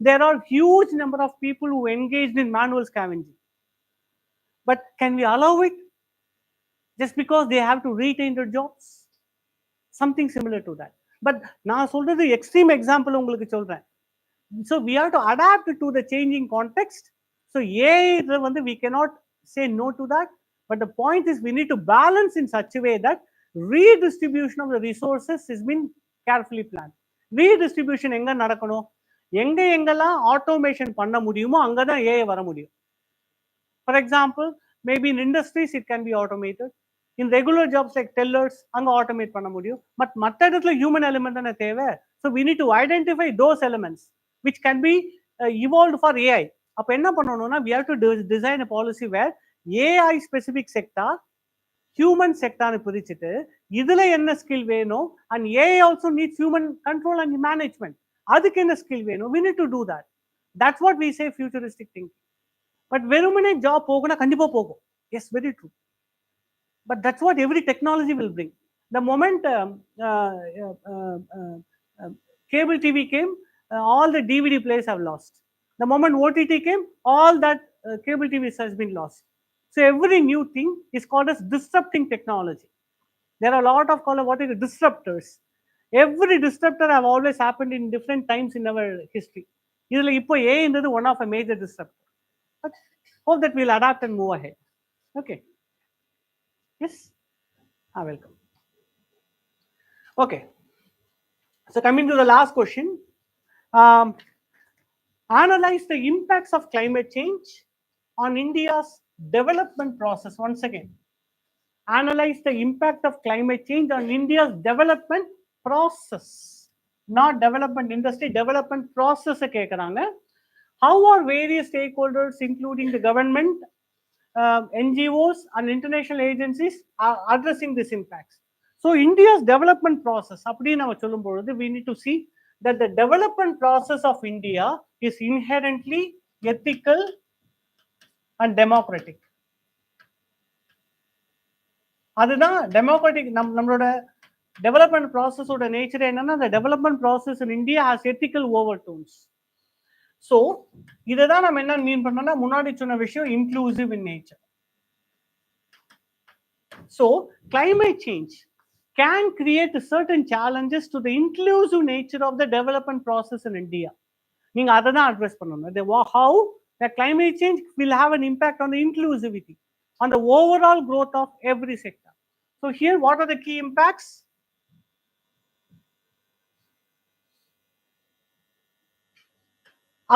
There are huge number of people who engaged in manual scavenging. But can we allow it just because they have to retain their jobs? Something similar to that. But நான் சொல்றது extreme example உங்களுக்கு சொல்றேன். So we have to adapt to the changing context. So AI we cannot say no to that. But the point is we need to balance in such a way that redistribution of the resources has been carefully planned. Redistribution எங்க நடக்கணும், எங்கெல்லாம் automation பண்ண முடியுமோ அங்கதான் AI வர முடியும். For example, maybe in industries it can be automated. In regular jobs like tellers, அங்க automate பண்ண முடியும். But மற்ற இடத்துல human element தானே தேவை. So we need to identify those elements which can be evolved for AI. அப்ப என்ன பண்ணணும்னா we have to design a policy where AI specific sector, human sector பிரிச்சுட்டு இதுல என்ன ஸ்கில் வேணும், and AI also needs human control and management. அதுக்கு என்ன skill வேணும், we need to do that. That's what we say futuristic thinking. But வெறுமனே job போகுனா கண்டிப்பா போகும். Yes, very true. But that's what every technology will bring. The moment cable TV came, all the DVD players have lost. The moment OTT came, all that cable TV has been lost. So every new thing is called as disrupting technology. There are a lot of called what is disruptors. Every disruptor have always happened in different times in our history. இதுல இப்போ AI is one of a major disruptor. But hope that we'll adapt and move ahead. Okay. Yes. Welcome. Okay. So coming to the last question, analyze the impacts of climate change on India's development process. Once again, analyze the impact of climate change on India's development process, not development industry, development process. How are various stakeholders, including the government, NGOs and international agencies are addressing these impacts? So India's development process, we need to see that the development process of India is inherently ethical and democratic. அதுதான் democratic. நம்மளோட development ப்ராசஸோட nature என்னன்னா, the development process in India has ethical overtones. So இதை தான் நம்ம என்ன மீன் பண்ணோம்னா, முன்னாடி சொன்ன விஷயம் inclusive in nature. So climate change can create certain challenges to the inclusive nature of the development process in India. நீங்க அதை தான் அட்ரஸ் பண்ணணும். How the climate change will have an impact on the inclusivity, on the overall growth of every sector. So here, what are the key impacts?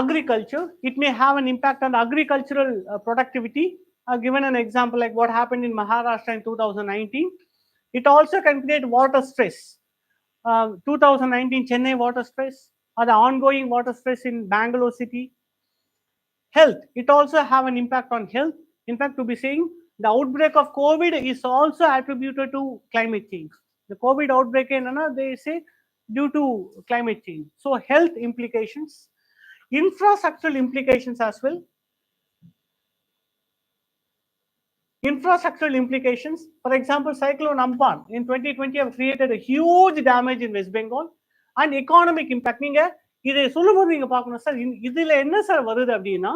Agriculture, it may have an impact on agricultural productivity. Given an example like what happened in Maharashtra in 2019. It also can create water stress. 2019 Chennai water stress, or the ongoing water stress in Bangalore city. Health, it also have an impact on health. In fact, to be saying, the outbreak of COVID is also attributed to climate change. The COVID outbreak, they say, due to climate change. So health implications, infrastructural implications as well. Infrastructural implications, for example, cyclone Amphan in 2020 have created a huge damage in West Bengal. And economic impact, நீங்க இதை சொல்லும்போது நீங்க பார்க்கணும் sir, இதுல என்ன sir வருது அப்படின்னா,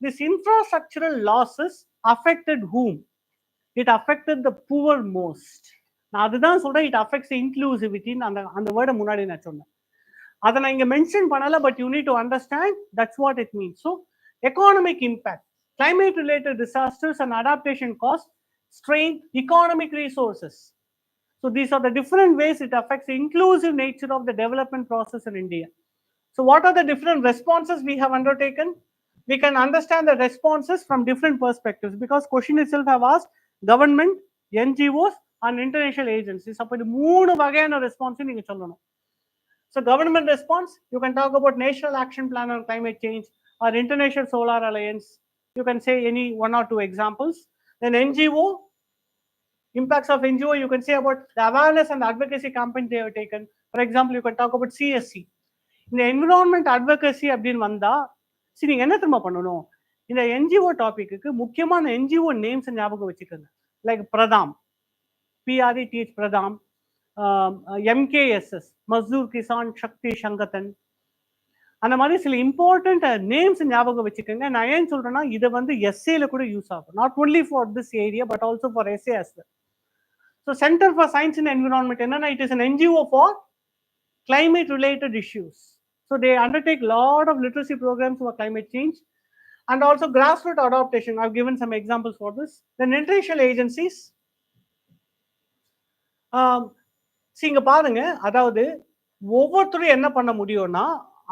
this infrastructural losses affected whom? It affected the poor most. நான் அதுதான் சொல்றேன், it affects the inclusivity. அந்த வேர்டை முன்னாடி நான் சொன்னேன், அதை நான் இங்க மென்ஷன் பண்ணல, but you need to understand that's what it means. So economic impact, climate related disasters and adaptation costs strain economic resources. So these are the different ways it affects the inclusive nature of the development process in India. So what are the different responses we have undertaken? We can understand the responses from different perspectives, because question itself have asked government, NGOs and international agencies. அப்ப இது மூணு வகையான response நீங்க சொல்லணும். So government response, you can talk about National Action Plan on Climate Change or International Solar Alliance. You can say any one or two examples. Then NGO, Impacts of NGO, you can say about the awareness and advocacy campaign they have taken. For example, you can talk about CSC. இந்த environment advocacy அப்படின்னு வந்தா சரி நீங்க என்ன தெரியுமா பண்ணணும், இந்த NGO டாபிக்கு முக்கியமான என்ஜிஓ நேம்ஸ் ஞாபகம் வச்சுக்கோங்க. Like Pratham, PRETH Pratham, MKSS Mazdoor Kisan Shakti Sangathan, அந்த மாதிரி சில இம்பார்ட்டன்ட் நேம்ஸ் ஞாபகம் வச்சுக்கோங்க. நான் ஏன் சொல்றேன்னா இதை வந்து எஸ்ஏல கூட யூஸ் ஆகும், not only for this area but also for SA as well. So Center for Science and Environment என்னன்னா it is an NGO for climate related issues. So they undertake a lot of literacy programs for climate change and also grassroots adaptation. I've given some examples for this. The international agencies, இங்க பாருங்க, அதாவது ஒவ்வொருத்தரும் என்ன பண்ண முடியும்னா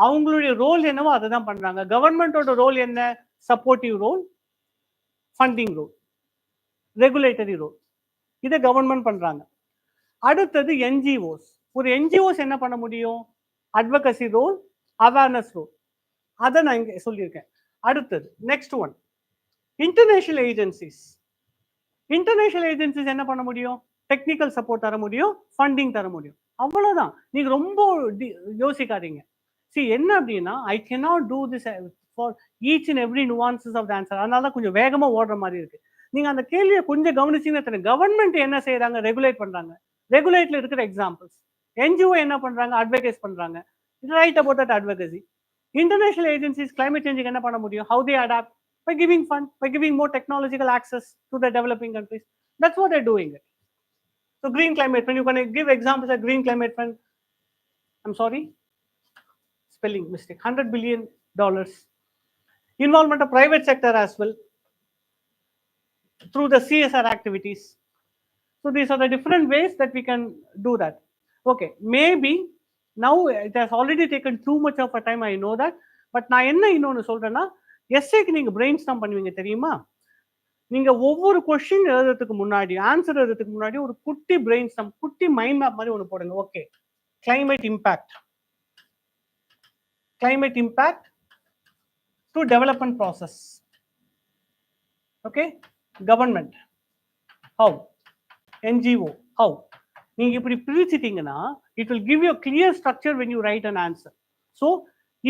அவங்களுடைய role என்னவோ அதை தான் பண்றாங்க. கவர்மெண்டோட ரோல் என்ன? Supportive role, funding role, regulatory role, இதை கவர்மெண்ட் பண்றாங்க. அடுத்தது என்ஜிஓஸ். ஒரு என்ஜிஓஸ் என்ன பண்ண முடியும்? அட்வொகசி ரோல், அவேர்னஸ் ரோல், அதை நான் இங்க சொல்லியிருக்கேன். அடுத்தது next one international agencies. International agencies என்ன பண்ண முடியும்? டெக்னிக்கல் சப்போர்ட் தர முடியும், ஃபண்டிங் தர முடியும், அவ்வளவுதான். நீங்க ரொம்ப யோசிக்காதீங்க. என்ன அப்படின்னா ஐ cannot do this for each and every nuances of the answer. அதனால தான் கொஞ்சம் வேகமா ஓடுற மாதிரி இருக்கு. நீங்க அந்த கேள்வியை கொஞ்சம் கவனிச்சீங்கன்னா கவர்மெண்ட் என்ன செய்யறாங்க? ரெகுலேட் பண்றாங்க. ரெகுலேட்ல இருக்கிற எக்ஸாம்பிள்ஸ். என்ஜிஓ என்ன பண்றாங்க? அட்வொகேட் பண்றாங்க. Write about that advocacy. International agencies climate சேஞ்சுக்கு என்ன பண்ண முடியும்? How they adapt? By giving fund, by giving more technological access to the developing countries. That's what they're doing. So green climate fund, you can give examples of green climate fund. I'm sorry, spelling mistake. $100 billion. Involvement of private sector as well through the CSR activities. So these are the different ways that we can do that. Okay, maybe now it has already taken too much of a time, I know that. But நான் என்ன இன்னொன்னு சொல்றேன்னா, எஸ்ஏக்கு நீங்க brain storm பண்ணுவீங்க தெரியுமா? நீங்க ஒவ்வொரு question எழுதுறதுக்கு முன்னாடி, ஆன்சர் எழுதுறதுக்கு முன்னாடி ஒரு குட்டி பிரெயின் ஸ்டார்ம், குட்டி மைண்ட் மேப் மாதிரி ஒன்று போடுங்க. Okay, climate impact, climate impact to development process. Okay, government how, NGO how. நீங்க இப்படி பிரிச்சிட்டீங்கன்னா it will give you a clear structure when you write an answer. So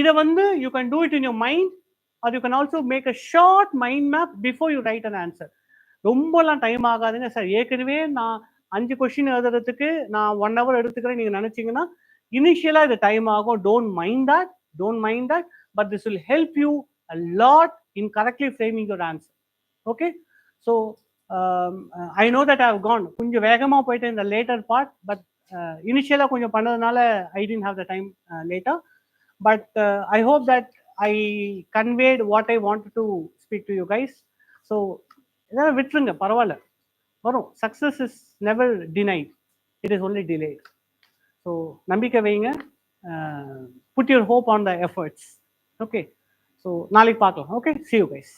இதை வந்து you can do it in your mind or you can also make a short mind map before you write an answer. ரொம்பலாம் time ஆகாதுங்க sir. ஏற்கனவே நான் 5 question எழுதுறதுக்கு நான் 1 hour எடுத்துக்கிறேன் நீங்க நினைச்சீங்கன்னா இனிஷியலா இது டைம் ஆகும். Don't mind that, but this will help you a lot in correctly framing your answer. Okay, so I know that I have gone கொஞ்சம் வேகமா போயிட்டு in the later part, but initially கொஞ்சம் பண்ணதுனால I didn't have the time later, but I hope that I conveyed what I wanted to speak to you guys. So இதெல்லாம் விட்டுருங்க, பரவாயில்ல, வரும். Success is never denied, it is only delayed. So நம்பிக்கை வைங்க, put your hope on the efforts. Okay, so நாளைக்கு பார்க்கலாம். Okay, see you guys.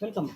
Welcome.